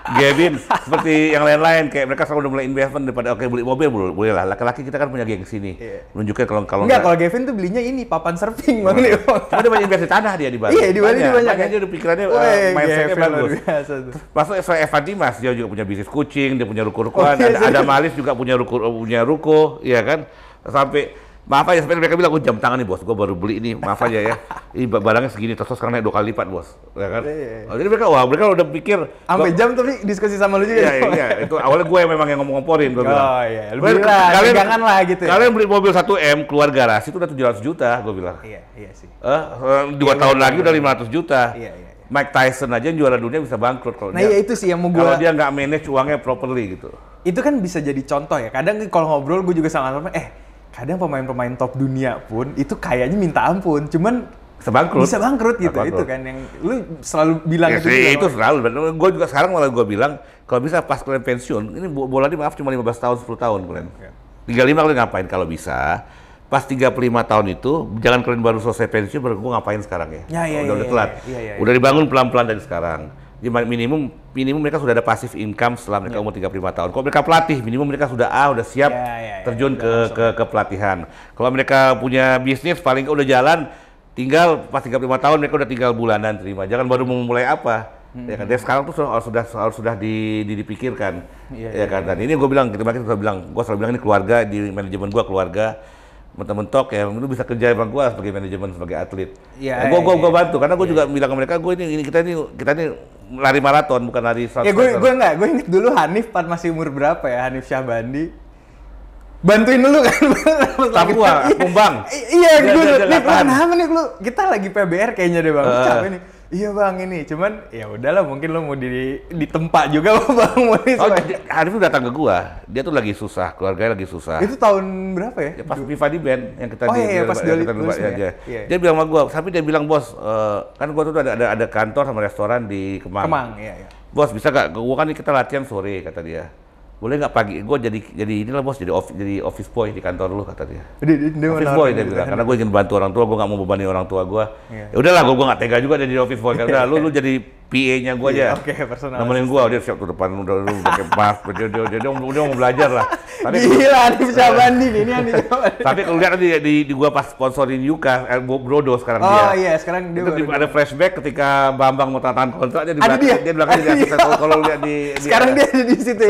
Gavin seperti yang lain-lain kayak mereka sekarang udah mulai investment daripada beli mobil boleh lah, laki-laki kita kan punya gengsi nih. Menunjukkan kalau enggak, kalau Gavin tuh belinya ini papan surfing Bang Leo. Cuma dia banyak invest di tanah dia di Bali. Iya, di Bali dia banyak. Makanya dia udah pikirannya mindsetnya bagus. Masuk Evan Dimas dia juga punya bisnis kucing, dia punya ruko-rukoan, ada Malis juga punya ruko, iya kan? Sampai maaf aja, sampai mereka bilang, jam tangan nih bos, gue baru beli ini, maaf aja ya. Ini barangnya segini, terus sekarang naik 2 kali lipat bos, ya kan? Jadi mereka udah pikir. Sampai jam tapi diskusi sama lu juga. Iya, itu awalnya gue memang yang ngomong-ngomporin, gue bilang. Oh iya, lebih jangan lah gitu ya. Kalian beli mobil 1M, keluar garasi itu udah 700 juta, gue bilang. Iya sih. 2 tahun lagi udah 500 juta. Iya. Mike Tyson aja yang juara dunia bisa bangkrut kalau iya itu sih yang mau gue. Kalau dia nggak manage uangnya properly gitu. Itu kan bisa jadi contoh ya. Kadang kalau ngobrol gue juga sama teman, kadang pemain-pemain top dunia pun itu kayaknya minta ampun, cuman bisa bangkrut gitu. Itu kan yang lu selalu bilang itu selalu. Gue juga sekarang malah gue bilang kalau bisa pas kalian pensiun, ini bola ini maaf cuma 15 tahun 10 tahun kalian. 35 kalian ngapain kalau bisa? Pas 35 tahun itu jangan kalian baru selesai pensiun baru gue ngapain sekarang ya? Udah telat. Udah dibangun pelan-pelan dari sekarang. Minimum mereka sudah ada passive income setelah mereka umur 35 tahun. Kalau mereka pelatih, minimum mereka sudah siap terjun ke pelatihan. Kalau mereka punya bisnis paling udah jalan, tinggal pas 35 tahun mereka udah tinggal bulanan terima. Jangan baru memulai apa. Ya kan, dari sekarang tuh sudah dipikirkan. Ya kan, dan ini gue bilang, gue selalu bilang ini keluarga, di manajemen gue keluarga. Mentok ya, lu bisa kerja sama gue sebagai manajemen, sebagai atlet. Gue bantu karena gue juga bilang ke mereka, kita ini lari maraton bukan lari 100 meter. Gue inget dulu Hanif pas masih umur berapa ya, Hanif Syahbandi. Bantuin dulu kan. Papua, Kumbang. Iya, gue kenapa nih lu? Kita lagi PBR kayaknya deh Bang. Capek nih. Iya Bang ini, cuman ya udahlah mungkin lo mau ditempa juga Bang. Hanif tuh datang ke gua, dia tuh lagi susah, keluarganya lagi susah. Itu tahun berapa ya? Pas FIFA di band yang kita pas dia bilang sama gua, tapi dia bilang bos, kan gua tuh ada kantor sama restoran di Kemang. Iya. Bos bisa gak? Gua kan kita latihan sore kata dia. Boleh nggak pagi? Gue jadi inilah bos, jadi office boy di kantor lu kata dia. Office boy dia bilang, karena gue ingin bantu orang tua, gue nggak mau bebani orang tua gue. Ya udahlah, gue nggak tega juga jadi office boy karena lu jadi PA-nya gue aja. Personal. Nemenin gue, dia siap tuh depan udah pakai mask, dia mau belajar lah. Tapi gila, Hanif Syahbandi ini Hanif Syahbandi. Tapi kalau lihat di gue pas sponsorin Yuka, Brodo sekarang dia. Oh iya, sekarang dia ada flashback ketika Bambang mau tanda kontrak dia di belakang kalau lihat di sekarang dia ada di situ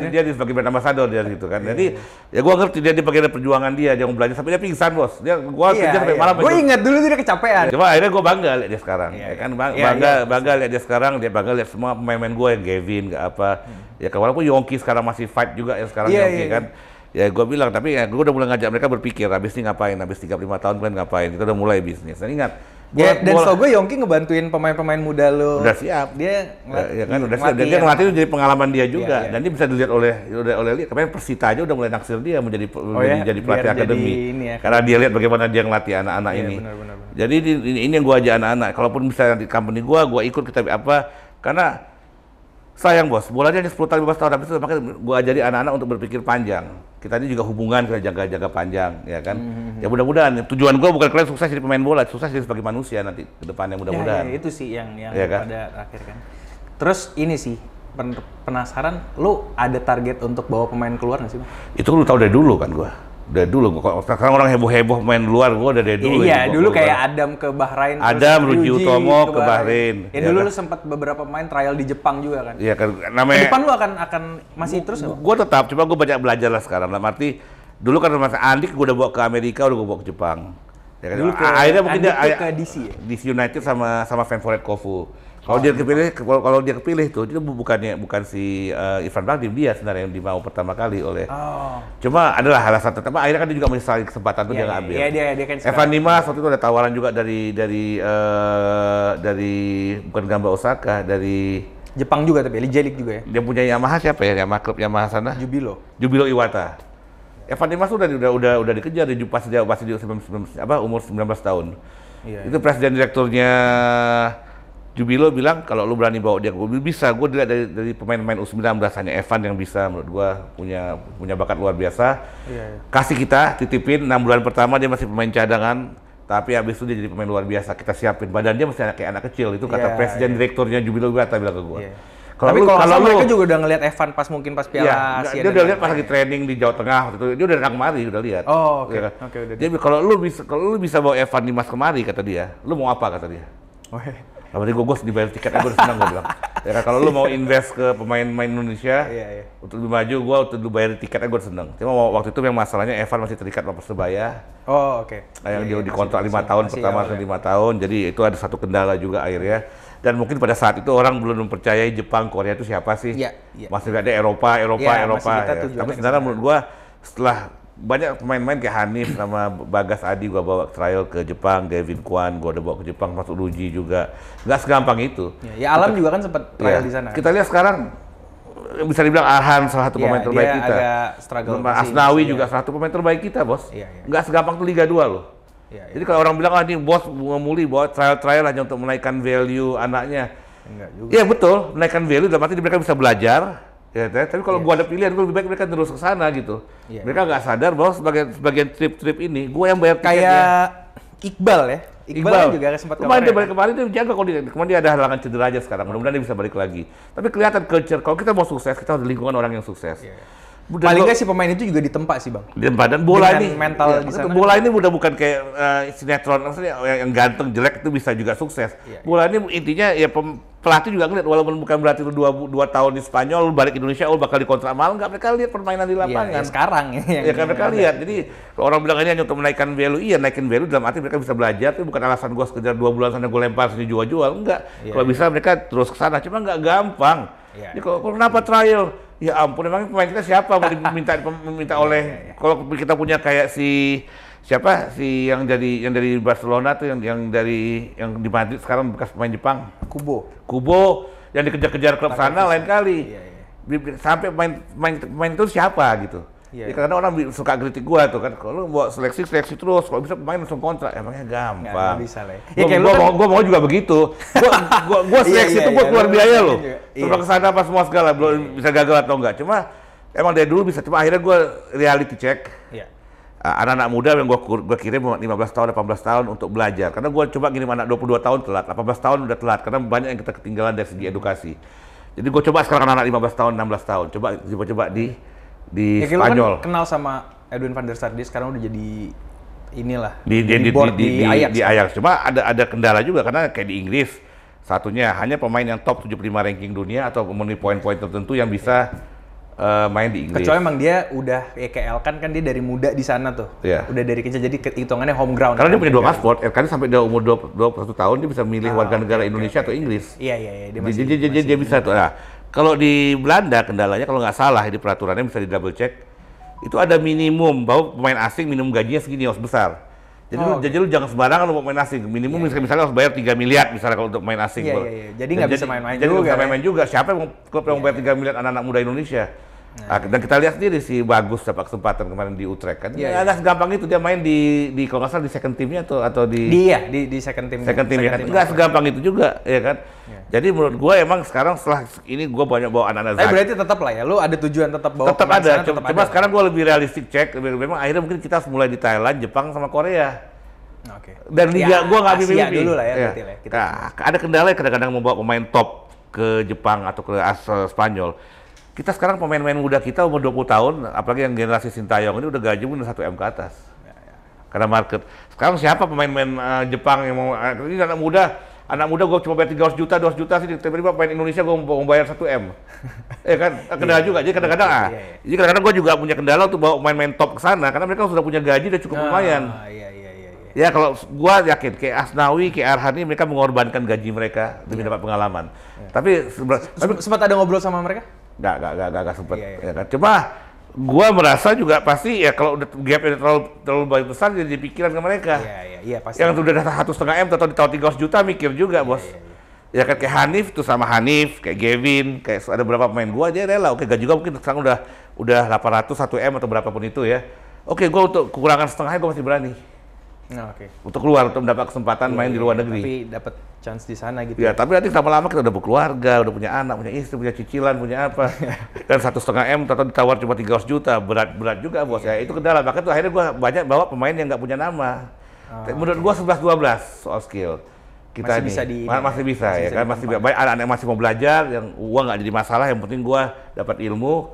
dia sebagai brand ambassador dia gitu kan. Jadi ya gua ngerti dia di bagian perjuangan dia mau belajar sampai dia pingsan bos. Gua kerja sampai malam. Gua ingat dulu dia kecapean. Cuma akhirnya gua bangga lihat dia sekarang. Ya kan bangga lihat dia sekarang, dia bangga lihat semua pemain-pemain gua yang Gavin enggak apa. Ya walaupun Yongki sekarang masih fight juga ya sekarang Yongki kan. Ya gue bilang, tapi ya gue udah mulai ngajak mereka berpikir, habis ini ngapain, habis 35 tahun kalian ngapain, kita udah mulai bisnis. Dan ingat, dan so gue Yongki ngebantuin pemain-pemain muda lo. Udah siap. Dia udah siap. Dan dia ngelatih itu jadi pengalaman dia juga. Dan dia bisa dilihat oleh kemarin Persita aja udah mulai naksir dia menjadi jadi pelatih akademi. Karena dia lihat bagaimana dia ngelatih anak-anak ini. Benar. Jadi ini yang gue ajak anak-anak. Kalaupun misalnya di company gue ikut kita apa, karena sayang bos, bolanya hanya 10 tahun 15 tahun, habis itu makanya gue ajari anak-anak untuk berpikir panjang. Kita ini juga hubungan, kita jaga panjang, ya kan? Ya mudah-mudahan, tujuan gue bukan kalian sukses jadi pemain bola, sukses jadi sebagai manusia nanti ke depannya mudah-mudahan. Ya, itu sih yang ya kan? pada akhir kan. Terus ini sih, penasaran, lu ada target untuk bawa pemain keluar nggak sih? Itu lu tahu dari dulu kan gue. Dari dulu, kalau sekarang orang heboh-heboh main luar, gue udah dari dulu. Iya, dulu kayak Adam ke Bahrain, Adam, Ryuji Utomo ke Bahrain. Ya dulu lu sempat beberapa main trial di Jepang juga kan? Iya kan, namanya. Ke depan lu akan masih terus nggak? Gue tetap, cuma gue banyak belajar lah sekarang. Dalam arti, dulu kan masa Andik gue udah bawa ke Amerika, udah gue bawa ke Jepang. Ya kan? Dulu akhirnya mungkin dia ke DC ya? DC United sama Fanforet Kofu. Kalau dia kepilih tuh, itu bukan si Irfan Bahdim, dia sebenarnya yang dimau pertama kali oleh. Cuma adalah alasan tetap. Akhirnya kan dia juga menyesali kesempatan tuh dia nggak ambil. Iya dia kan. Evan Dimas waktu itu ada tawaran juga dari bukan Gamba Osaka, dari Jepang juga tapi Liga League juga ya. Dia punya Yamaha siapa ya? Klub Yamaha sana? Jubilo Iwata. Evan Dimas udah dikejar pas dia umur 19 tahun. Iya, itu presiden direkturnya Jubilo bilang kalau lu berani bawa dia, gue bisa. Gue dilihat dari pemain-pemain U19 hanya Evan yang bisa, menurut gue punya bakat luar biasa. Iya. Kasih kita titipin 6 bulan pertama dia masih pemain cadangan, tapi habis itu dia jadi pemain luar biasa. Kita siapin badan dia masih kayak anak kecil. Itu kata presiden direkturnya Jubilo Iwata bilang ke gue. Iya. Tapi kalau mereka juga udah ngelihat Evan pas Piala Asia. Dia udah lihat pas lagi training di Jawa Tengah waktu itu. Dia udah datang kemari, udah lihat. Oh, oke. Ya, kan? Dia kalau lu bisa bawa Evan Dimas kemari, kata dia. Lu mau apa, kata dia. Berarti gue dibayar tiketnya, gue udah senang, gue bilang. Ya kan, kalau lu mau invest ke pemain-pemain Indonesia untuk lebih maju, gue untuk lu bayar tiketnya gue udah senang. Cuma waktu itu yang masalahnya Evan masih terikat sama Persebaya. Oh, oke. Yang dia dikontrak 5 tahun, pertama 5 tahun. Jadi itu ada satu kendala juga akhirnya. Dan mungkin pada saat itu orang belum mempercayai Jepang, Korea itu siapa sih? Masih ada Eropa. Tapi sebenarnya menurut gue setelah banyak pemain-pemain kayak Hanif sama Bagas Adi gua bawa trial ke Jepang, Devin Kwan gua udah bawa ke Jepang, masuk Ruji juga. Nggak segampang itu. Ya Alam juga kan sempat trial di sana. Kita lihat sekarang bisa dibilang Arhan salah satu pemain terbaik kita. Asnawi juga salah satu pemain terbaik kita, Bos. Nggak segampang tuh Liga 2 loh. Jadi kalau orang bilang ini bos muli bawa trial hanya untuk menaikkan value anaknya. Enggak juga. Iya betul, menaikkan value dalam arti mereka bisa belajar. Ya, tapi kalau gua ada pilihan, gua lebih baik mereka terus ke sana gitu. Mereka nggak sadar bahwa sebagian trip ini, gua yang bayar tiketnya. Kayak Iqbal ya. Iqbal juga sempat kemarin dia balik kemarin dia jaga kemarin dia ada halangan cedera aja sekarang. Mudah-mudahan dia bisa balik lagi. Tapi kelihatan culture kalau kita mau sukses, kita harus di lingkungan orang yang sukses. Paling nggak si pemain itu juga ditempa sih, Bang. Ditempa, dan bola ini mental di sana. Bola ini udah bukan kayak sinetron, maksudnya yang ganteng jelek itu bisa juga sukses. Bola ini intinya ya pelatih juga ngeliat, walaupun bukan berarti lu 2 tahun di Spanyol, lu balik Indonesia, lu bakal dikontrak mahal, nggak, mereka lihat permainan di lapangan. Sekarang ya kan mereka lihat. Jadi kalau orang bilang ini hanya untuk menaikkan value, naikin value dalam arti mereka bisa belajar, tapi bukan alasan gua sekedar 2 bulan sana gua lempar sini jual-jual, enggak. Kalau bisa mereka terus ke sana, cuma nggak gampang. Jadi kalau kenapa trial? Ya ampun, emang pemain kita siapa mau diminta oleh kalau kita punya kayak siapa yang dari Barcelona tuh yang di Madrid sekarang bekas pemain Jepang, Kubo yang dikejar-kejar klub sana lain kali. Sampai pemain itu siapa gitu. Karena orang suka kritik gua tuh kan, kalau lu buat seleksi terus, kalau bisa pemain langsung kontrak, emangnya gampang. Nggak bisa lah. Gua mau juga begitu. Gua seleksi itu gua keluar biaya loh. Coba kesana apa semua segala, belum bisa gagal atau enggak. Cuma emang dari dulu bisa, cuma akhirnya gua reality check. Anak-anak muda yang gua kirim 15 tahun, 18 tahun untuk belajar. Karena gua coba ngirim anak 22 tahun telat, 18 tahun udah telat, karena banyak yang kita ketinggalan dari segi edukasi. Jadi gua coba sekarang anak 15 tahun, 16 tahun, coba di Spanyol. Kan kenal sama Edwin van der Sar, dia sekarang udah jadi inilah di Ajax. Cuma ada kendala juga karena kayak di Inggris satunya hanya pemain yang top 75 ranking dunia atau memenuhi poin-poin tertentu yang bisa main di Inggris. Kecuali emang dia udah kayak Elkan kan dia dari muda di sana tuh. Udah dari kecil, jadi hitungannya home ground. Karena dia punya 2 paspor. Elkan sampai dia umur 21 tahun dia bisa milih warga negara Indonesia atau Inggris. Iya. Dia bisa tuh. Nah, kalau di Belanda kendalanya kalau nggak salah di peraturannya bisa di double check, itu ada minimum bahwa pemain asing minimum gajinya segini harus besar. Jadi lu jangan sembarangan lu mau main asing. Minimum misalnya harus bayar 3 miliar misalnya kalau untuk main asing. Jadi nggak bisa main-main juga. Jadi nggak bisa main-main juga. Siapa yang klub yang bayar 3 miliar anak-anak muda Indonesia? Dan kita lihat sendiri si Bagus dapat kesempatan kemarin di Utrecht kan. Ada segampang itu dia main di kalau nggak salah di second teamnya atau di second team. Second team ya kan. Nggak segampang itu juga ya kan. Jadi menurut gua emang sekarang setelah ini gua banyak bawa anak-anak. Tapi berarti tetap lah ya, lu ada tujuan tetap bawa. Tetap ada. Cuma sekarang gua lebih realistik cek. Memang akhirnya mungkin kita harus mulai di Thailand, Jepang sama Korea. Dan liga gua nggak mimpi dulu lah ya. Ada kendala kadang-kadang membawa pemain top ke Jepang atau ke Spanyol. Kita sekarang pemain-pemain muda kita umur 20 tahun, apalagi yang generasi Sintayong ini udah gaji udah 1 M ke atas. Karena market. Sekarang siapa pemain-pemain Jepang yang mau ini anak muda gue cuma bayar 300 juta, 200 juta sih, tiba-tiba pemain Indonesia gue mau bayar 1 M. Kan kendala juga. Jadi kadang-kadang jadi kadang-kadang gue juga punya kendala untuk bawa pemain-pemain top ke sana karena mereka sudah punya gaji udah cukup lumayan. Ya kalau gue yakin kayak Asnawi, kayak Arhani mereka mengorbankan gaji mereka demi dapat pengalaman. Tapi sempat ada ngobrol sama mereka? Nggak sempet. Ya kan? Cuma gua merasa juga pasti ya kalau udah gapnya terlalu banyak besar jadi pikiran ke mereka. Iya pasti. Yang udah 1,5 M atau ditawar 300 juta mikir juga bos. Ya kan kayak Hanif tuh sama Hanif, kayak Gavin, kayak ada beberapa pemain gua dia rela. Oke gaji gua mungkin sekarang udah 800 1 M atau berapapun itu ya. Oke gua untuk kekurangan setengahnya gua masih berani. Untuk keluar, untuk mendapat kesempatan main di luar negeri. Tapi dapat chance di sana gitu. Ya, tapi nanti lama-lama kita udah berkeluarga, udah punya anak, punya istri, punya cicilan, punya apa. Dan 1,5 M, atau ditawar cuma 300 juta, berat juga bos ya. Itu kendala, makanya tuh akhirnya gua banyak bawa pemain yang nggak punya nama. Menurut gua 11-12 soal skill. Kita masih bisa ya kan, masih banyak anak-anak yang masih mau belajar, yang uang nggak jadi masalah, yang penting gua dapat ilmu,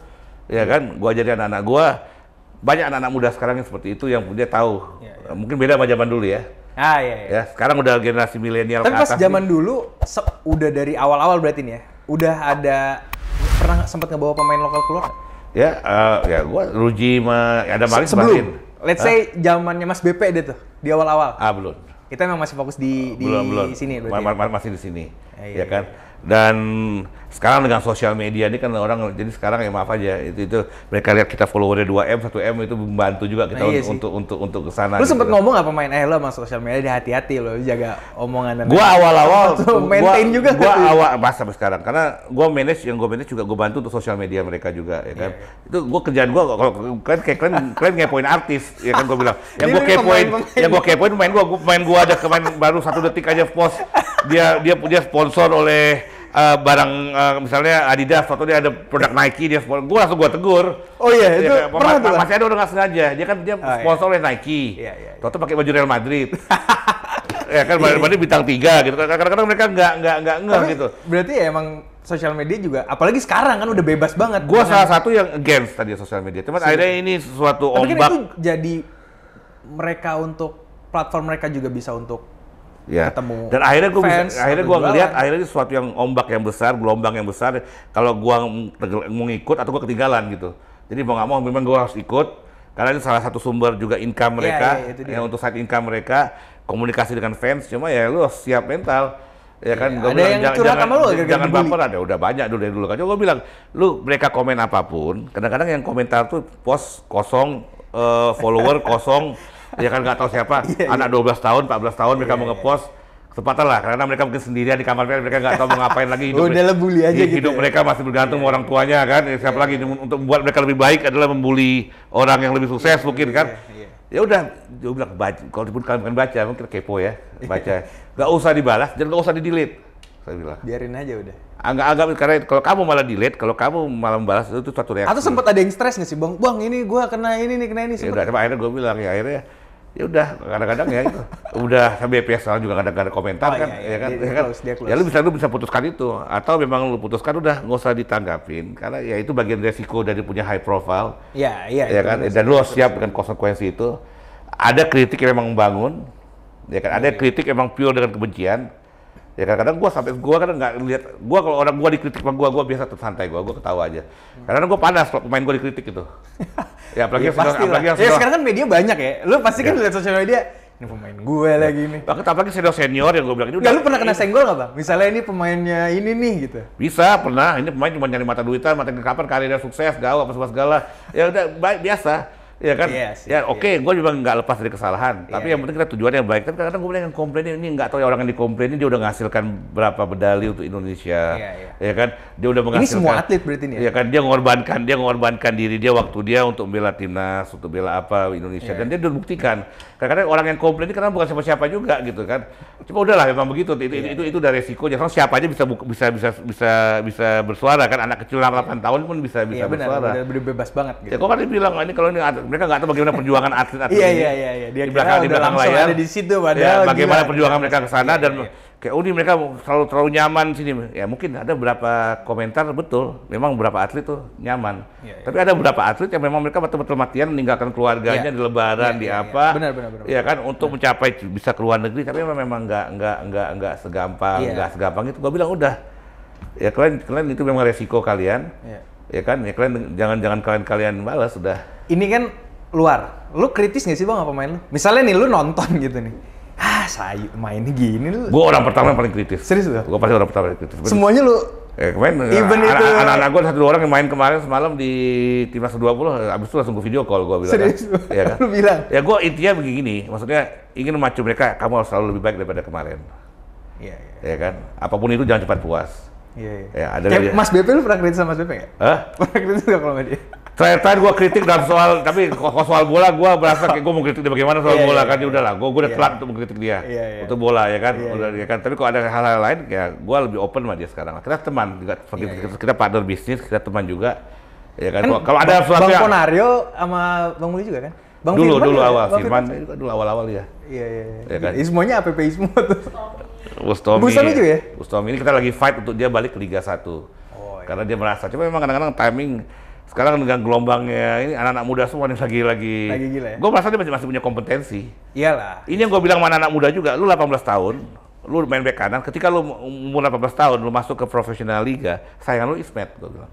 ya kan, gua jadi anak-anak gua. Banyak anak-anak muda sekarang yang seperti itu yang dia tahu. Mungkin beda sama zaman dulu ya. Ya, sekarang udah generasi milenial ke atas. Tapi pas zaman dulu udah dari awal-awal berarti nih ya. Udah pernah sempat ngebawa pemain lokal keluar? Ya, gua Ruji ada Malik sebelum. Let's say zamannya Mas BP deh tuh di awal-awal. Belum. Kita memang masih fokus di sini berarti. Masih di sini. Ya kan? Dan sekarang dengan sosial media ini kan orang jadi sekarang ya maaf aja itu mereka lihat kita followernya 2 M 1 M itu membantu juga kita untuk kesana. Lu sempet ngomong nggak pemain lo masuk sosial media hati-hati lo jaga omongan dan gua awal-awal maintain juga gua awal pas sampai sekarang karena gua manage juga gua bantu untuk sosial media mereka juga ya kan. Itu gua kerjaan gua kalau kan kayak kalian ngepoin artis ya kan gua bilang yang gua kepoin pemain gua ada kemarin baru 1 detik aja post dia sponsor oleh barang misalnya Adidas atau dia ada produk Nike dia sponsor, gua tegur. Oh iya, itu pernah tuh. Masih ada udah nggak sengaja. Dia sponsor oleh Nike. Tuh pakai baju Real Madrid. Ya kan berarti bintang 3 gitu. Kadang-kadang mereka nggak gitu. Berarti ya emang sosial media juga apalagi sekarang kan udah bebas banget. Gua salah satu yang against tadi sosial media. Cuman akhirnya ini sesuatu ombak. Tapi kan itu jadi mereka untuk platform mereka juga bisa untuk ketemu dan akhirnya gue ngelihat akhirnya ini sesuatu yang ombak yang besar, gelombang yang besar. Kalau gue mau ngikut atau gue ketinggalan gitu. Jadi mau nggak mau memang gue harus ikut karena ini salah satu sumber juga income mereka, yang untuk side income mereka komunikasi dengan fans. Cuma ya lu harus siap mental. Ya kan, ada bilang, yang curhat sama lu jangan baper, ada udah banyak dulu dari dulu kan. Gue bilang, lu mereka komen apapun, kadang-kadang yang komentar tuh post kosong, follower kosong. Ya kan nggak tahu siapa, anak 12 tahun, 14 tahun mereka mau ngepost, kesempatan lah karena mereka mungkin sendirian di kamar mereka nggak tahu mau ngapain lagi hidup. Udah bully aja gitu. Hidup mereka masih bergantung sama orang tuanya kan. Siapa lagi untuk membuat mereka lebih baik adalah membuli orang yang lebih sukses mungkin kan. Ya udah, dia bilang baca, kalau kalian baca mungkin kepo ya, baca. Nggak usah dibalas dan nggak usah di-delete. Saya bilang. Biarin aja udah. Anggap karena kalau kamu malah delete, kalau kamu malah membalas itu suatu reaksi. Atau sempat ada yang stres nggak sih, Bang? Ini gua kena ini. Ya udah, akhirnya gue bilang ya akhirnya ya udah kadang-kadang ya itu udah sampai PSL juga kadang-kadang ada komentar kan ya kan ya lu bisa putuskan itu atau memang lu putuskan udah nggak usah ditanggapin karena ya itu bagian resiko dari punya high profile ya kan dan lu harus siap dengan konsekuensi itu. Ada kritik yang memang membangun ya kan, ada kritik yang memang pure dengan kebencian ya kan. Kadang gua kadang nggak lihat kalau orang gua dikritik sama gua biasa tersantai, gua ketawa aja karena gua panas kalau pemain gua dikritik gitu. Ya apalagi sekarang kan media banyak ya. Lu pasti kan lihat sosial media, ini pemain gue lagi nih. Apalagi senior yang gue bilang ini lu pernah kena senggol nggak, Bang? Misalnya ini pemainnya ini nih gitu. Bisa, pernah. Ini pemain cuma nyari mata duitan, kapan karirnya sukses, gaul apa segala. Ya udah biasa. Ya kan, oke, gue juga nggak lepas dari kesalahan. Tapi yang penting kita tujuannya yang baik. Tapi kadang-kadang gue bilang yang komplain ini nggak tahu ya orang yang dikomplain ini dia udah menghasilkan berapa medali untuk Indonesia, ya kan? Dia udah menghasilkan. Ini semua atlet berarti nih. Ya kan, dia mengorbankan diri dia waktu dia untuk bela timnas, untuk bela apa Indonesia, dan dia udah buktikan. Kadang-kadang orang yang komplain ini karena bukan siapa-siapa juga gitu kan. Cuma udahlah memang begitu. Itu udah resikonya. Soalnya siapa aja bisa bersuara kan. Anak kecil 8 tahun pun bisa bersuara. Benar, bebas banget. Gitu. Ya kok kan dia bilang ini kalau ini Mereka nggak tahu bagaimana perjuangan atlet-atlet Iya. Dia di belakang layar. ada di situ Ya, padahal bagaimana gila. perjuangan mereka ke sana dan Iya. kayak ini mereka terlalu nyaman sini. Ya mungkin ada beberapa komentar betul, memang beberapa atlet tuh nyaman. Iya. Tapi ada beberapa atlet yang memang mereka betul-betul matian meninggalkan keluarganya di lebaran di apa. Benar. Ya kan untuk mencapai bisa ke luar negeri, tapi memang nggak segampang itu. Gua bilang udah. Ya kalian itu memang resiko kalian. Iya. Ya kan, ya kalian jangan kalian balas sudah. Ini kan luar. Lu kritis nggak sih bang apa main lu? Misalnya nih lu nonton gitu nih. Saya mainnya gini lu. Gue orang pertama yang paling kritis. Serius lu? Gue pasti orang pertama yang kritis. Semuanya lu. Kemarin Even itu anak-anak gue satu dua orang yang main kemarin semalam di Timnas 20, abis itu langsung gue video call gue bilang. Serius? Kan? Ya kan? Lu bilang? Ya gue intinya begini, maksudnya ingin memacu mereka, kamu harus selalu lebih baik daripada kemarin. Iya. Ya kan? Apapun itu jangan cepat puas. Iya. Ya, ada Kayak dia. Mas BP lu pernah kritis sama Mas BP nggak? Hah? Pernah kritis nggak kalau sama dia? Terakhir gue kritik dalam soal, tapi kalau soal bola gue berasa kayak gue mau kritik dia bagaimana soal bola kan, ya udahlah, gue udah telat untuk mengkritik dia untuk bola ya kan, ya kan. Tapi kalau ada hal-hal lain ya gue lebih open sama dia sekarang. Kita teman juga, kita partner bisnis, kita teman juga, ya kan. Kalau ada sesuatu Bang Ponario sama Bang Muli juga kan? Bang dulu Firman awal, Bang Firman itu dulu awal ya. Iya. Ya kan? Semuanya APPI semua tuh. Bustomi juga ya? Bustomi ini kita lagi fight untuk dia balik ke Liga 1. Karena dia merasa, cuma memang kadang-kadang timing sekarang dengan gelombangnya ini anak-anak muda semua nih lagi gila ya? Gue merasa dia masih punya kompetensi. Iyalah. Ini yang gue bilang sama anak-anak muda juga, lu 18 tahun, lu main bek kanan, ketika lu umur 18 tahun, lu masuk ke profesional liga, sayangan lu Ismet, gue bilang.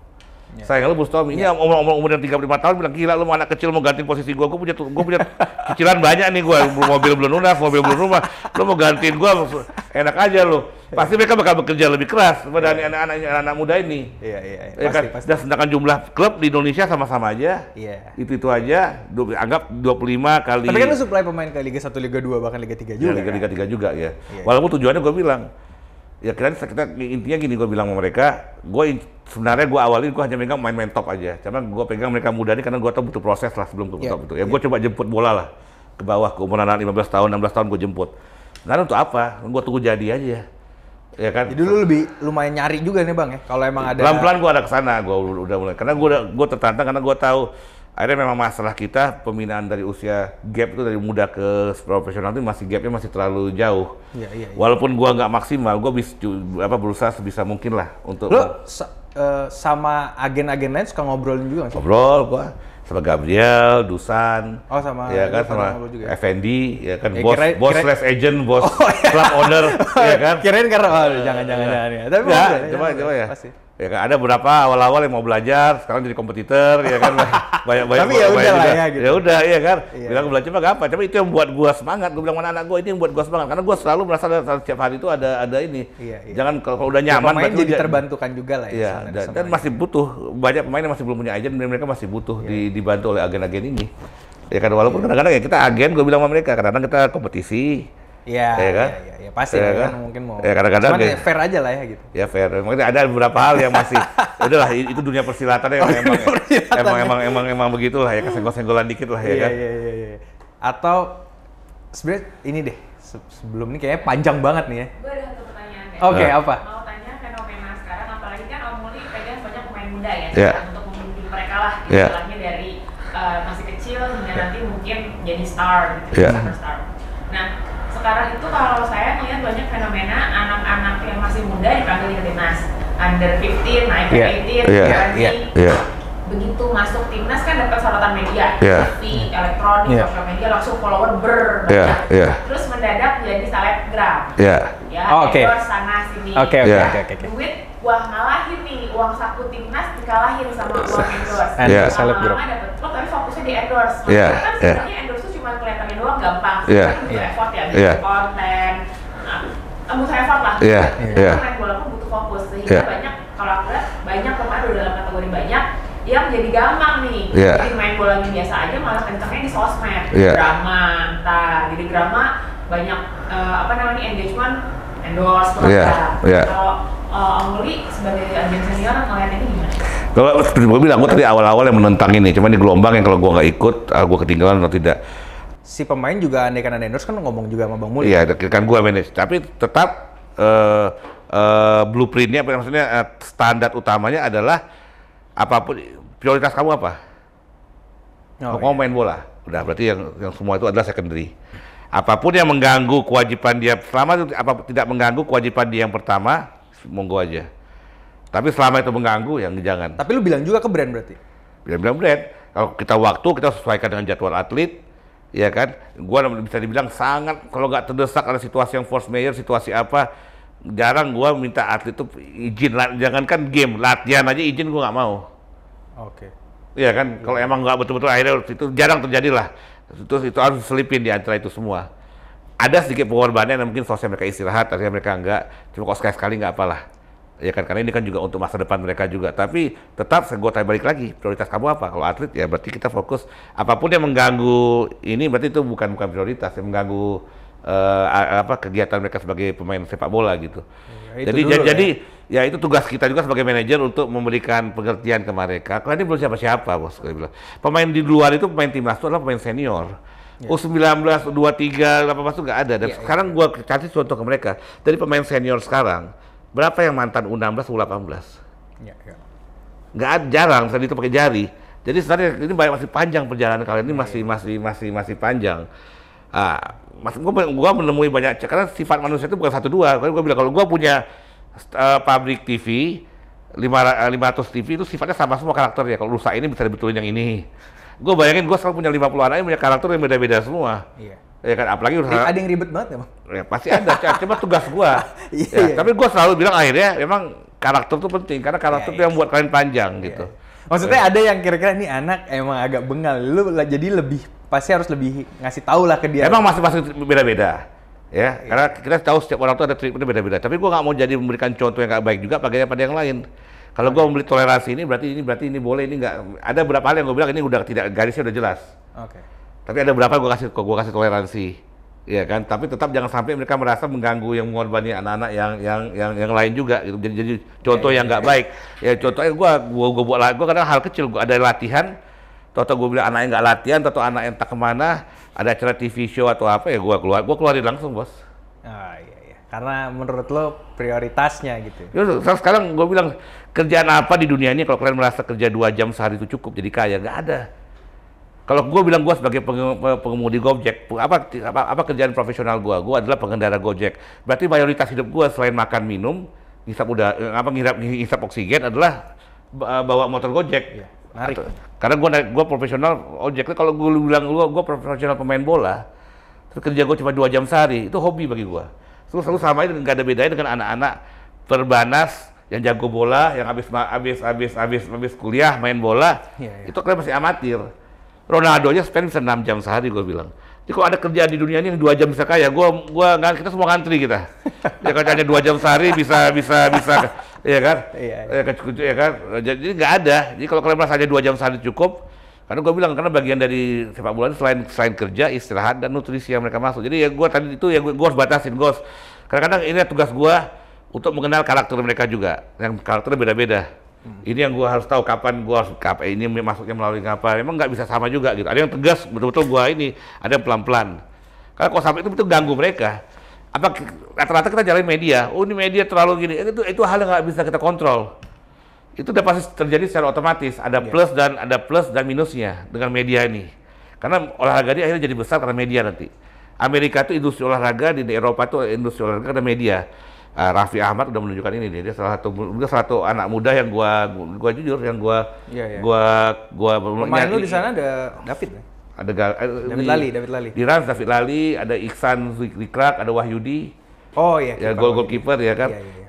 Sayangan lu Bustomi, ini umur yang 35 tahun bilang, gila lu mau anak kecil mau gantiin posisi gue punya cicilan banyak nih gue, mobil belum lunas, mobil belum rumah, lu mau gantiin gue, enak aja lu. Pasti mereka bakal bekerja lebih keras pada anak-anak muda ini. Iya. Ya kan? Dan sedangkan jumlah klub di Indonesia sama-sama aja. Iya. Itu aja, anggap 25 kali. Tapi kan lu supply pemain ke Liga 1, Liga 2, bahkan Liga 3 juga. Liga 3 juga ya. Walaupun tujuannya gue bilang, ya kita intinya gini, gue bilang sama mereka, sebenarnya gue awalin gue hanya megang main-main top aja. Cuma gue pegang mereka muda ini karena gue tahu butuh proses lah sebelum ke top itu. Ya gue coba jemput bola lah ke bawah, ke umuran anak 15 tahun, 16 tahun gue jemput. Karena untuk apa? Gue tunggu jadi aja. Ya kan? Jadi lu lebih lumayan nyari juga nih bang ya, kalau emang ada. Pelan-pelan gue ada kesana, gue udah mulai. Karena gue tertantang karena gue tahu akhirnya memang masalah kita pembinaan dari usia gap itu dari muda ke profesional itu gapnya masih terlalu jauh. Iya. Walaupun gue nggak maksimal, gue berusaha sebisa mungkin lah untuk. Lo sama agen-agen lain suka ngobrolin juga nggak sih? Ngobrol gue sama Gabriel, Dusan, sama ya kan sama juga. Effendi, ya kan bos slash agent, bos club owner, ya kan. Kirain karena jangan ya. Tapi coba ya. Pasti. Ya kan ada beberapa awal-awal yang mau belajar, sekarang jadi kompetitor, ya kan banyak. Tapi ya udah lah ya gitu. Ya udah, iya kan. Bilang belajar mah gampang, tapi itu yang buat gua semangat. Gua bilang mana anak gua ini yang buat gua semangat, karena gua selalu merasa setiap hari itu ada ini. Iya. Jangan kalau udah nyaman, pemain jadi terbantukan juga lah ya. Iya. Dan masih butuh banyak pemain yang masih belum punya agent, dan mereka masih butuh dibantu oleh agen-agen ini. Ya kan walaupun kadang-kadang ya kita agen, gua bilang sama mereka, kadang-kadang kita kompetisi. Iya, kan? Iya, pasti ya, kan mungkin mau. Ya kadang-kadang cuman fair aja lah ya gitu. Ya fair. Mungkin ada beberapa hal yang masih udahlah itu dunia persilatan ya emang begitulah ya, kesenggol-senggolan dikit lah ya kan. Iya. Atau sebenarnya ini deh, sebelum ini kayaknya panjang banget nih ya. Gue ada satu pertanyaan ya. Oke, apa? Mau tanya fenomena sekarang, apalagi kan Om Muli pegang banyak pemain muda ya, untuk membimbing mereka lah, istilahnya dari masih kecil hingga nanti mungkin jadi star gitu, superstar. Nah, sekarang itu kalau saya melihat banyak fenomena anak-anak yang masih muda dipanggil ke timnas, under 15, naik ke 18, begitu masuk timnas kan dapat sorotan media, TV, elektronik, sosial media, langsung follower banyak, terus mendadak jadi selebgram, endorse sana sini, duit wah ngalahin nih, uang saku timnas dikalahin sama uang endorse, lama-lama dapat klub tapi fokusnya di endorse, kan sebenarnya endorse itu cuma kelihatannya doang gampang, kan butuh effort ya, bikin konten, butuh effort lah, main bola pun butuh fokus, sehingga banyak, kalau aku lihat banyak pemain udah dalam kategori banyak yang jadi gampang nih, jadi main bolanya biasa aja malah kencengnya di sosmed, drama, jadi drama banyak engagement, endorse, program. Kalau Om Muli sebagai agen senior ngeliat ini gimana? Kalau seperti gue bilang, gue tadi awal-awal yang menentang ini, cuma di gelombang yang kalau gue nggak ikut, gue ketinggalan atau tidak. Si pemain juga andai kan ada endorse kan ngomong juga sama Bang Muli. Iya, kan gue manage, tapi tetap blueprintnya, maksudnya standar utamanya adalah apapun, prioritas kamu apa? Mau main bola, udah berarti yang semua itu adalah secondary. Apapun yang mengganggu kewajiban dia, selama itu tidak mengganggu kewajiban dia yang pertama, monggo aja. Tapi selama itu mengganggu, yang jangan. Tapi lu bilang juga ke brand berarti? Bilang brand. Kalau kita kita sesuaikan dengan jadwal atlet, ya kan? Gua bisa dibilang sangat, kalau nggak terdesak ada situasi yang force majeure, situasi apa, jarang gua minta atlet itu izin. Jangankan game, latihan aja izin gua nggak mau. Oke. Iya kan? Kalau emang nggak betul-betul akhirnya itu jarang terjadi lah. Itu harus selipin di antara itu semua. Ada sedikit pengorbanan yang mungkin sosial mereka istirahat, artinya mereka enggak. Cuma kalau sekali-sekali nggak apalah. Ya kan, karena ini kan juga untuk masa depan mereka juga. Tapi tetap gue tanya balik lagi, prioritas kamu apa? Kalau atlet ya berarti kita fokus. Apapun yang mengganggu ini berarti itu bukan prioritas, yang mengganggu kegiatan mereka sebagai pemain sepak bola gitu. Ya, jadi ya itu tugas kita juga sebagai manajer untuk memberikan pengertian ke mereka. Karena ini belum siapa-siapa, bos. Bilang. Pemain di luar itu pemain timnas itu adalah pemain senior. U19, U23, 18 itu nggak ada. Dan sekarang gua kasih contoh ke mereka. Dari pemain senior sekarang, berapa yang mantan U16, U18? Nggak ada, jarang. Tadi itu pakai jari. Jadi sebenarnya ini masih panjang perjalanan kalian ini, masih panjang. Gua menemui banyak, karena sifat manusia itu bukan 1-2. Gua bilang kalau gua punya pabrik TV 500 TV itu sifatnya sama semua karakternya. Kalau rusak ini bisa dibetulin yang ini. Gue bayangin gue sekarang punya 50 anak yang punya karakter yang beda-beda semua. Iya. Ya kan, apalagi ada yang ribet banget ya, Bang? Ya pasti ada, cuma tugas gue. Tapi gue selalu bilang akhirnya memang karakter itu penting karena karakter itu yang buat kalian panjang gitu. Maksudnya ada yang kira-kira nih anak emang agak bengal, lu jadi pasti harus lebih ngasih tahu lah ke dia. Emang masing-masing beda-beda. Ya, karena kita tahu setiap orang tuh ada treatmentnya beda-beda. Tapi gue nggak mau jadi memberikan contoh yang nggak baik juga pada yang lain. Kalau gue memberi toleransi ini, berarti ini boleh, ini nggak. Ada beberapa hal yang gue bilang ini udah tidak, garisnya udah jelas. Oke. Tapi ada beberapa gue kasih toleransi, ya kan. Tapi tetap jangan sampai mereka merasa mengganggu yang mengorbankan anak-anak yang lain juga. Gitu. Jadi contoh yang nggak baik. Ya contohnya gue kadang hal kecil, gue ada latihan. Toto gue bilang anaknya nggak latihan, atau anak yang tak kemana. Ada acara TV show atau apa ya gue keluarin langsung, bos. Iya. Karena menurut lo prioritasnya gitu. Sekarang gue bilang kerjaan apa di dunia ini kalau kalian merasa kerja 2 jam sehari itu cukup jadi kaya? Nggak ada. Kalau gue bilang gue sebagai pengemudi Gojek, apa kerjaan profesional gue adalah pengendara Gojek. Berarti mayoritas hidup gue selain makan minum, ngisap oksigen adalah bawa motor Gojek. Iya. Menarik. Karena gue profesional ojek. Kalau gue bilang gue profesional pemain bola, terus kerja gue cuma 2 jam sehari, itu hobi bagi gue. Terus selalu sama itu nggak ada bedanya dengan anak-anak perbanas yang jago bola, yang habis kuliah main bola, itu kalian masih amatir. Ronaldo aja spend bisa 6 jam sehari gue bilang. Jadi kalau ada kerjaan di dunia ini yang 2 jam bisa kaya, kita semua ngantri kita. Ya kan hanya 2 jam sehari bisa, ya kan? Ya kan? Jadi nggak ada. Jadi kalau kalian merasa hanya 2 jam sehari cukup, karena gue bilang karena bagian dari sepak bola selain kerja, istirahat dan nutrisi yang mereka masuk. Jadi ya gue tadi itu ya gue harus batasin, Kadang-kadang ini tugas gue untuk mengenal karakter mereka juga, yang karakternya beda-beda. Ini yang gue harus tahu kapan ini masuknya melalui apa. Memang nggak bisa sama juga gitu. Ada yang tegas betul-betul gue ada yang pelan-pelan. Karena kalau sampai itu betul ganggu mereka. Rata-rata kita jalanin media. Oh ini media terlalu gini. Itu hal yang nggak bisa kita kontrol. Itu udah pasti terjadi secara otomatis. Ada plus dan minusnya dengan media ini. Karena olahraga ini akhirnya jadi besar karena media nanti. Amerika itu industri olahraga, di Eropa itu industri olahraga karena media. Raffi Ahmad udah menunjukkan ini dia salah satu anak muda yang gua jujur yang gua pemain lu di sana ada David ya? David Lali. Di Rans David Lali, ada Iksan Zikrak, ada Wahyudi. Oh iya. Ya goalkeeper ya kan. Iya.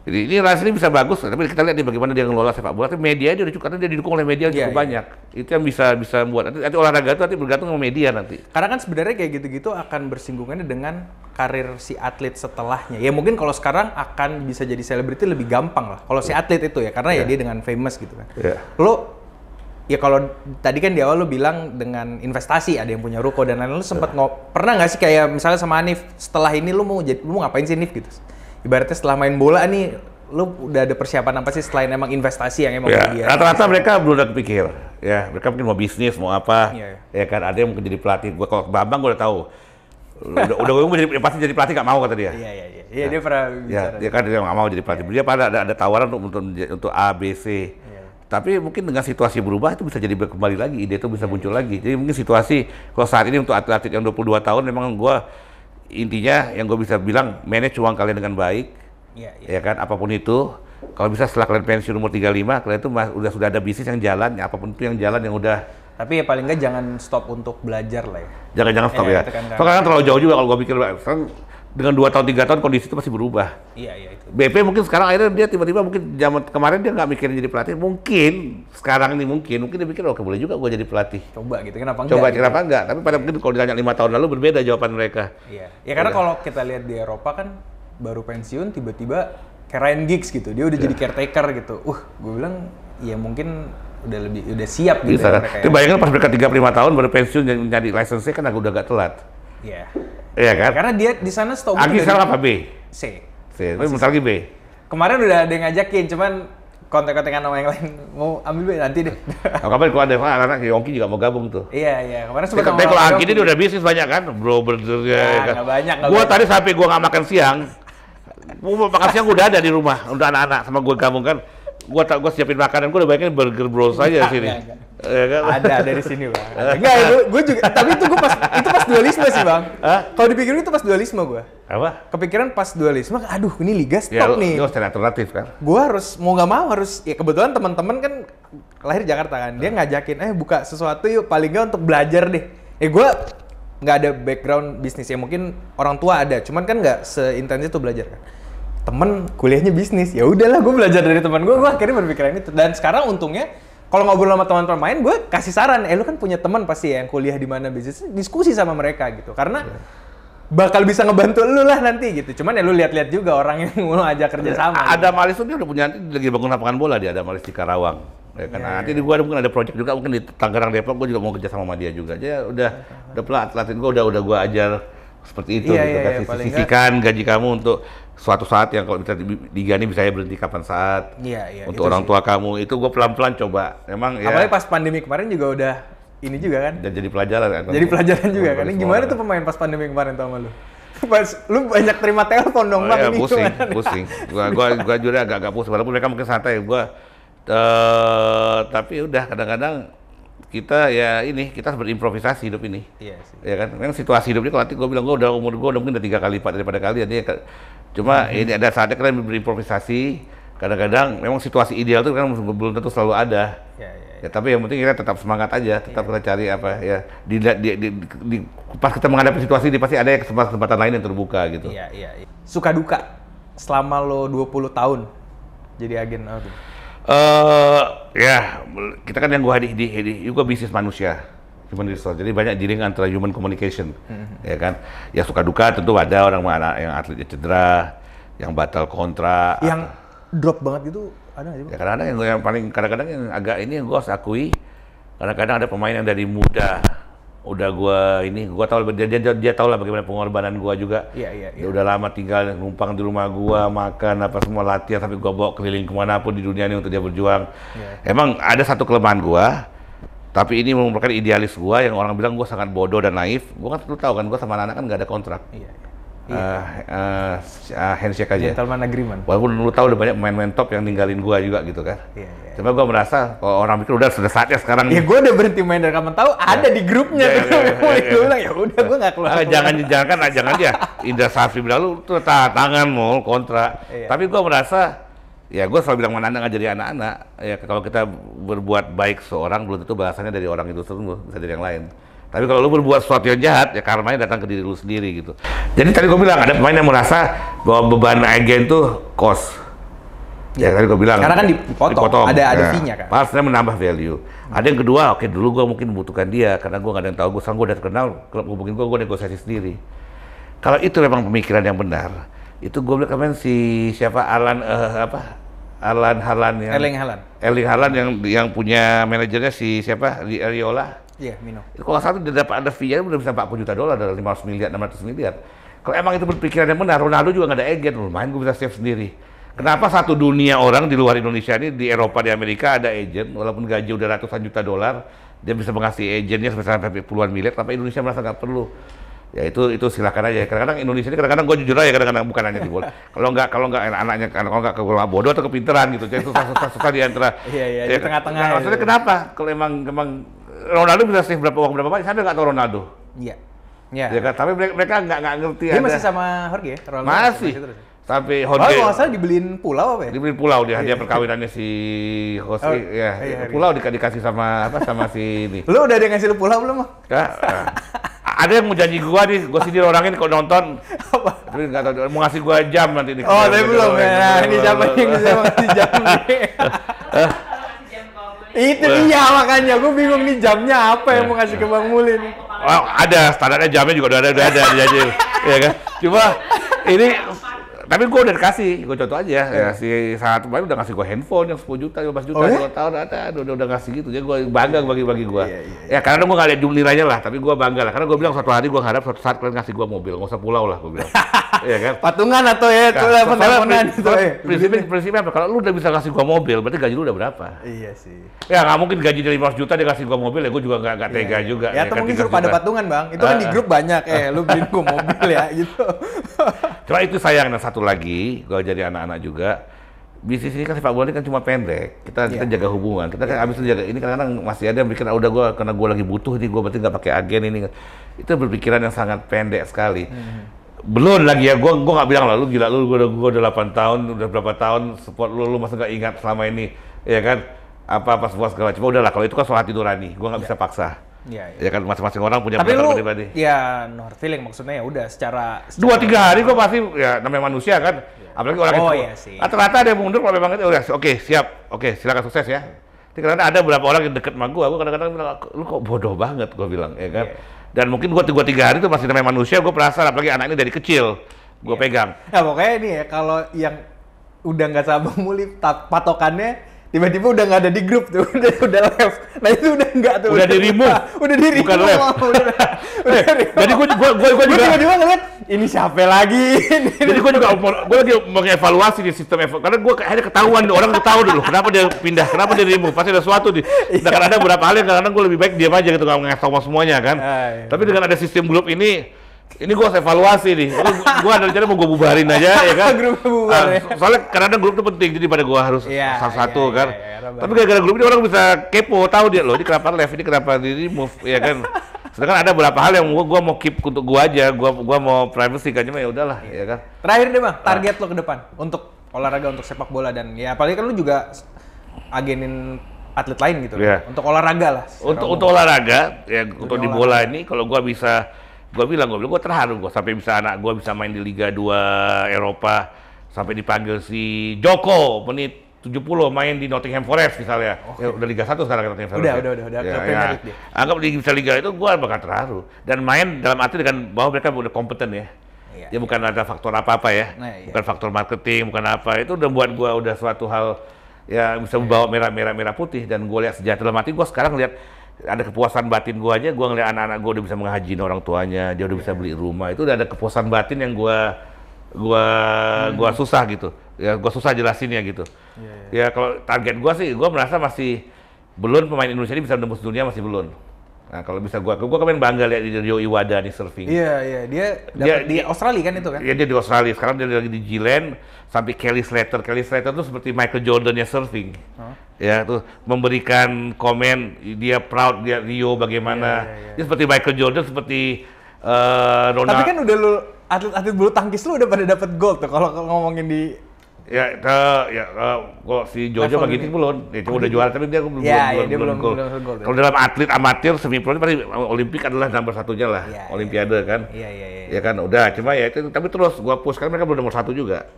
Jadi ini Rans ini bisa bagus, tapi kita lihat nih bagaimana dia ngelola sepak bola. Tapi media dia udah cukup, karena dia didukung oleh media cukup banyak. Itu yang bisa membuat nanti olahraga itu nanti bergantung sama media nanti. Karena kan sebenarnya kayak gitu-gitu akan bersinggungannya dengan karir si atlet setelahnya. Ya mungkin kalau sekarang akan bisa jadi selebriti lebih gampang lah. Kalau si atlet itu ya, karena ya dia dengan famous gitu kan. Lo ya kalau tadi kan di awal lo bilang dengan investasi, ada yang punya ruko dan lain-lain. Lo sempat pernah nggak sih kayak misalnya sama Hanif, setelah ini lo mau ngapain sih Hanif gitu? Ibaratnya setelah main bola nih, lu udah ada persiapan apa sih selain emang investasi yang emang dia? Rata-rata mereka belum udah kepikir, ya mereka mungkin mau bisnis, mau apa, ya kan ada yang mungkin jadi pelatih. Gua kalau Bambang gua udah tahu, pasti jadi pelatih nggak mau kata dia. Iya dia pernah bicara. Dia kan dia nggak mau jadi pelatih. Dia pada ada tawaran untuk A, B, C. Tapi mungkin dengan situasi berubah itu bisa jadi kembali lagi, ide itu bisa muncul lagi. Jadi mungkin situasi kalau saat ini untuk atlet-atlet yang 22 tahun memang gue intinya yang gue bisa bilang manage uang kalian dengan baik, ya kan, apapun itu. Kalau bisa setelah kalian pensiun umur 35, kalian itu sudah ada bisnis yang jalan, ya, apapun itu yang jalan yang udah. Tapi ya paling nggak jangan stop untuk belajar lah ya. Jangan stop ya. Soalnya kan terlalu jauh juga kalau gue pikir, sekarang dengan 2 tahun 3 tahun kondisi itu masih berubah. Iya itu. BP mungkin sekarang akhirnya dia tiba-tiba mungkin zaman kemarin dia nggak mikirin jadi pelatih, mungkin sekarang ini mungkin dia pikir oke boleh juga gue jadi pelatih. Coba gitu, kenapa enggak? Kenapa enggak? Tapi pada mungkin kalau ditanya 5 tahun lalu berbeda jawaban mereka. Iya. Ya karena kalau kita lihat di Eropa kan baru pensiun tiba-tiba kayak Ryan Giggs gitu, dia udah jadi caretaker gitu. Gue bilang ya mungkin udah siap gitu. Bisa kan? Tapi bayangin pas mereka 35 tahun baru pensiun nyari license kan udah agak telat. Iya. Iya kan? Karena dia di sana stop. Agi sekarang apa B? C. Tapi bentar lagi B. Kemarin udah ada yang ngajakin, cuman kontak-kontakan sama yang lain mau ambil B nanti deh. Kapan kalau ada karena Yongki juga mau gabung tuh. Iya. Kemarin sempat tapi kalau Agi ini udah bisnis banyak kan, bro ya, kan. Nggak banyak. Gua tadi sampai gua nggak makan siang. Gua makan siang udah ada di rumah untuk anak-anak sama gua gabung kan. Gua siapin makanan, gua udah bayangin burger bro saja sini. Ya kan? Ada dari sini bang. Enggak, gue juga. Tapi itu pas dualisme sih bang. Kalau dipikirin itu pas dualisme gue. Apa? Kepikiran pas dualisme. Aduh, ini liga stop nih. Itu alternatif kan. Gue harus mau nggak mau harus. Ya kebetulan teman-teman kan lahir di Jakarta kan. Dia ngajakin, buka sesuatu yuk. Paling nggak untuk belajar deh. Gue nggak ada background bisnis ya. Mungkin orang tua ada. Cuman kan nggak seintens itu belajar kan. Temen kuliahnya bisnis. Ya udahlah, gue belajar dari teman gue. Gue akhirnya berpikiran itu. Dan sekarang untungnya. Kalau ngobrol sama teman-teman main, gue kasih saran, lu kan punya teman pasti ya yang kuliah di mana bisnis, diskusi sama mereka gitu, karena bakal bisa ngebantu lu lah nanti gitu. Cuman ya lu lihat-lihat juga orang yang mau ajak kerja sama. Ada Malis tuh dia udah punya, lagi bangun lapangan bola dia, ada Malis di Karawang. Ya kan, nanti di gua mungkin ada project juga, mungkin di Tangerang Depok, gua juga mau kerja sama dia juga. Dia udah pelatih gua udah gua ajar seperti itu gitu kan. Sisihkan gaji kamu untuk suatu saat yang kalau kita di liga ini bisa berhenti kapan saat. Untuk orang tua kamu itu gue pelan-pelan coba. Emang ya. Apalagi pas pandemi kemarin juga udah ini juga kan. Dan jadi pelajaran kan. Jadi pelajaran juga kan. Gimana tuh pemain pas pandemi kemarin tau sama lu? Pas lu banyak terima telepon dong bang. Ini pusing. Gua juga agak pusing. Walaupun mereka mungkin santai. Tapi udah kadang-kadang kita kita berimprovisasi hidup ini. Iya sih. Ya kan? Memang situasi hidup ini kalau nanti gue bilang umur gue mungkin udah 3 kali lipat daripada kalian. Cuma ini ada saatnya kalian berimprovisasi. Kadang-kadang memang situasi ideal itu kan belum tentu selalu ada. Ya, tapi yang penting kita tetap semangat aja, tetap kita cari apa ya. Pas kita menghadapi situasi ini pasti ada kesempatan lain yang terbuka gitu. Iya. Suka duka selama lo 20 tahun jadi agen apa? Kita kan yang gua juga bisnis manusia, human resource. Jadi banyak dealing antara human communication, ya kan. Ya suka duka tentu ada orang mana yang atletnya cedera, yang batal kontrak, yang drop banget gitu ada nggak sih? Ya kadang-kadang yang paling kadang-kadang yang agak ini yang gua harus akui, kadang-kadang ada pemain yang dari muda udah gua tahu dia tahu lah bagaimana pengorbanan gua juga. Iya. Dia udah lama tinggal numpang di rumah gua, makan apa semua latihan sampai gua bawa keliling kemana pun di dunia ini untuk dia berjuang. Emang ada satu kelemahan gua, tapi ini merupakan idealis gua yang orang bilang gua sangat bodoh dan naif. Gua kan perlu tahu kan gua sama anak kan nggak ada kontrak. Handshake aja. Gentleman agreement. Walaupun lu tahu udah banyak pemain-pemain top yang ninggalin gua juga gitu kan. Cuma gua merasa kalau orang pikir sudah saatnya sekarang. Ya gua udah berhenti main dari kapan tahu ada di grupnya tuh. Gua bilang ya udah gua nggak keluar. Jangan dia Indra Safri bilang lu tuh tangan mau kontrak. Tapi gua merasa ya gua selalu bilang mana ngajari anak-anak ya kalau kita berbuat baik seorang belum tentu balasannya dari orang itu terus bisa dari yang lain. Tapi kalau lu berbuat sesuatu yang jahat, ya karmanya datang ke diri lu sendiri gitu. Jadi tadi gue bilang ada pemain yang merasa bahwa beban agen tuh cost. Ya tadi gue bilang. Karena kan dipotong. Ada fee-nya kan. Pasnya menambah value. Ada yang kedua, dulu gue mungkin membutuhkan dia karena gue nggak ada yang tahu. Gue udah terkenal, klub mungkin gue negosiasi sendiri. Kalau itu memang pemikiran yang benar, itu gue bilang kemarin Erling Haaland yang punya manajernya si siapa Riola. Iya, Mino. Kalau satu dia dapat ada fee-nya udah bisa $40 juta, dari 500 miliar, 600 miliar. Kalau emang itu berpikiran yang benar, Ronaldo juga nggak ada agen, lumayan gue bisa save sendiri. Kenapa satu dunia orang di luar Indonesia ini, di Eropa, di Amerika ada agen, walaupun gaji udah ratusan juta dolar, dia bisa mengasih agennya sampai puluhan miliar, tapi Indonesia merasa nggak perlu. Ya itu silakan aja. Kadang-kadang Indonesia ini kadang-kadang gue jujur aja kadang-kadang bukan hanya di bola. Kalau nggak anaknya kalau nggak bodoh atau kepinteran gitu. Jadi susah di antara. Iya di tengah-tengah. Nah, maksudnya kenapa? Kalau emang Ronaldo bisa save berapa banyak, saya nggak tahu Ronaldo. Iya. Ya kan, tapi mereka nggak ngerti. Dia masih sama Jorge ya? Ronaldo masih. Sampai Jorge. Kalau nggak salah dibeliin pulau apa ya? Dibeliin pulau dia perkawinannya si Jose pulau dikasih sama si ini. Lu udah ada ngasih lu pulau belum? Ada yang mau janji gua nih, gua sendiri orangin kalau nonton. Apa? Tapi nggak tahu mau ngasih gua jam nanti nih. Oh, tapi belum ya. Nah, ini siapa yang bisa ngasih jam nih? Itu dia makanya, gua bingung nih jamnya apa yang mau ngasih ke Bang Muli nih. Oh, ada standarnya jamnya juga udah ada jadi. Ya kan? Cuma ini tapi gue udah dikasih, gue contoh aja, ya si saat kemarin udah ngasih gue handphone yang 10 juta, 15 juta, 2 tahun, udah ngasih gitu, jadi gue bangga bagi gue. Ya karena gue nggak lihat nilainya lah, tapi gue bangga lah, karena gue bilang suatu hari gue harap suatu saat kalian ngasih gue mobil, nggak usah pulau lah, gue bilang. Iya kan? Patungan atau ya, itu lah penelponan itu. Prinsipnya apa? Kalau lu udah bisa ngasih gue mobil, berarti gaji lu udah berapa? Iya sih. Ya nggak mungkin gaji dari 15 juta dia ngasih gue mobil, ya gue juga nggak tega juga. Ya atau mungkin suruh pada patungan bang, itu kan di grup banyak, lu beliin gue mobil ya, gitu. Cuma itu sayang, dan satu lagi, gue jadi anak-anak juga, bisnis ini kan sepak bola ini kan cuma pendek, kita jaga hubungan, kita kan abis itu jaga, ini kadang-kadang masih ada yang bikin, udah gue, karena gue lagi butuh nih, gue berarti nggak pakai agen ini, itu berpikiran yang sangat pendek sekali. Belum lagi ya, gue nggak bilang lah, lu gila, gue udah 8 tahun, udah berapa tahun support lu masa nggak ingat selama ini, ya kan, apa semua segala, cuma udahlah, kalau itu kan soal hati nurani, gue nggak bisa paksa. Ya kan masing-masing orang punya pendapat pribadi. Ya no hard feeling maksudnya ya udah secara 2-3 hari gue pasti ya namanya manusia kan. Apalagi orang itu. Iya sih. Rata-rata ada yang mundur kalau memang itu udah oke, siap. Oke, silakan sukses ya. Tapi karena ada beberapa orang yang deket sama gue kadang-kadang bilang lu kok bodoh banget gue bilang ya kan. Dan mungkin gue 3 hari itu masih namanya manusia, gue perasaan apalagi anak ini dari kecil gue pegang. Ya pokoknya ini ya kalau yang udah nggak sama Muli patokannya tiba-tiba udah nggak ada di grup tuh, udah left. Nah itu udah nggak tuh. Udah di remove. Udah di remove. Bukan left. Jadi gue juga tiba-tiba ngeliat ini siapa lagi. Jadi gue lagi mengevaluasi di sistem karena gue akhirnya ketahuan orang ketahui dulu kenapa dia pindah, kenapa dia remove, pasti ada sesuatu nih. Nah, karena ada beberapa hal yang kadang-kadang gue lebih baik diam aja gitu nggak ngasih tahu semuanya kan. Tapi dengan ada sistem grup ini gue harus evaluasi nih. Gue ada rencana mau gue bubarin aja ya kan. Grup bubar ya. Soalnya kadang-kadang grup itu penting, jadi pada gue harus satu kan. Tapi gara-gara grup ini orang bisa kepo, tahu dia loh, ini kenapa left, ini kenapa di remove, ya kan. Sedangkan ada beberapa hal yang gue mau keep untuk gue aja, gue mau privacy kan, cuma ya udahlah, ya kan. Terakhir deh bang, target lo ke depan untuk olahraga, untuk sepak bola dan ya apalagi kan lo juga agenin atlet lain gitu, untuk olahraga lah. Untuk olahraga, ya untuk di bola ini, kalau gue bisa gue bilang gue terharu gue sampai bisa anak gue bisa main di Liga 2 Eropa, sampai dipanggil si Joko menit 70 main di Nottingham Forest misalnya. Ya, udah Liga 1 sekarang Nottingham Forest. Udah Premier League dia. Anggap bisa Liga itu gue bakal terharu dan main dalam arti dengan bahwa mereka udah kompeten ya. Ya bukan ada faktor apa-apa ya. Bukan faktor marketing, bukan apa. Itu udah buat gue udah suatu hal ya bisa membawa merah putih, dan gue lihat sejahtera dalam hati gue sekarang lihat ada kepuasan batin gue aja, gue ngeliat anak-anak gue udah bisa menghajiin orang tuanya, dia udah bisa beli rumah, itu udah ada kepuasan batin yang gue susah gitu, ya gue susah jelasinnya gitu. Ya kalau target gue sih, gue merasa masih belum pemain Indonesia ini bisa menembus dunia, masih belum. Nah kalau bisa gue kemarin bangga lihat di Rio Iwada nih surfing. Iya, dia di Australia kan itu kan? Iya dia di Australia, sekarang dia lagi di G-Land, sampai Kelly Slater tuh seperti Michael Jordan-nya surfing. Ya tuh memberikan komen, dia proud, dia Rio bagaimana, dia seperti Michael Jordan, seperti Ronaldo. Tapi kan udah lu, atlet-atlet bulu tangkis lu udah pada dapat gold tuh kalau ngomongin di kok si Jojo begitu belum, dia cuma udah juara tapi dia belum gol. Kalau dalam atlet amatir semi pro pasti Olimpik adalah nomor satunya lah, Olimpiade kan. Ya kan udah, cuma ya itu tapi terus gua push kan mereka belum nomor 1 juga.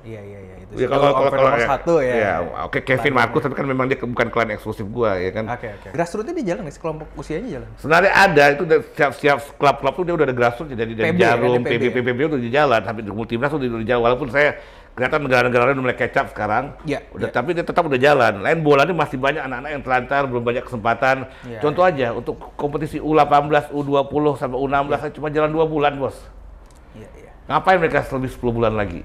Ya kalau nomor 1 ya. Oke Kevin Marcus tapi kan memang dia bukan klien eksklusif gua ya kan. Oke. Grassroots-nya dia jalan nggak sih, kelompok usianya jalan? Sebenarnya ada, itu siap klub-klub tuh dia udah ada grassroots dari Jarum, PB udah di jalan, sampai di Multimnas udah di jalan, walaupun saya kelihatan negara-negara lain udah mulai catch up sekarang, tapi dia tetap udah jalan. Lain bola ini masih banyak anak-anak yang terlantar, belum banyak kesempatan. Contoh aja untuk kompetisi U18, U20 sampai U16 cuma jalan 2 bulan bos. Ngapain mereka lebih 10 bulan lagi?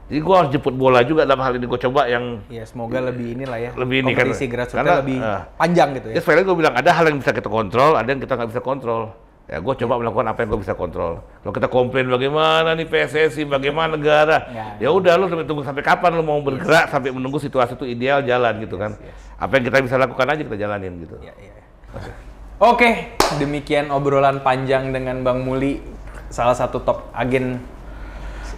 Jadi gue harus jemput bola juga dalam hal ini, gue coba yang semoga lebih inilah ya, lebih ini kompetisi grassroots lebih panjang gitu ya. Sekali gue bilang ada hal yang bisa kita kontrol, ada yang kita nggak bisa kontrol. Ya, gue coba melakukan apa yang gue bisa kontrol. Kalau kita komplain bagaimana nih PSSI, bagaimana negara, ya udah lu tunggu sampai kapan lu mau bergerak sampai menunggu situasi itu ideal jalan gitu kan. Apa yang kita bisa lakukan aja kita jalanin gitu. Oke, demikian obrolan panjang dengan Bang Muli, salah satu top agen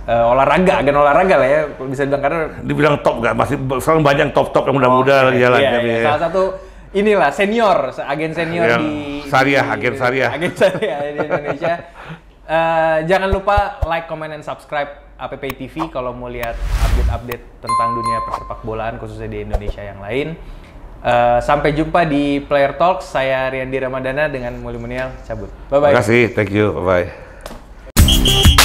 agen olahraga lah ya, bisa bilang, karena dibilang top nggak, masih selalu banyak top yang muda-muda jalan. Salah satu inilah senior, agen senior agen syariah di Indonesia. Jangan lupa like, comment, and subscribe APPI TV kalau mau lihat update-update tentang dunia persepak bolaan khususnya di Indonesia yang lain. Sampai jumpa di Player Talks. Saya Riyandi Ramadana dengan Muli Munial cabut. Bye bye. Terima kasih, thank you, bye bye.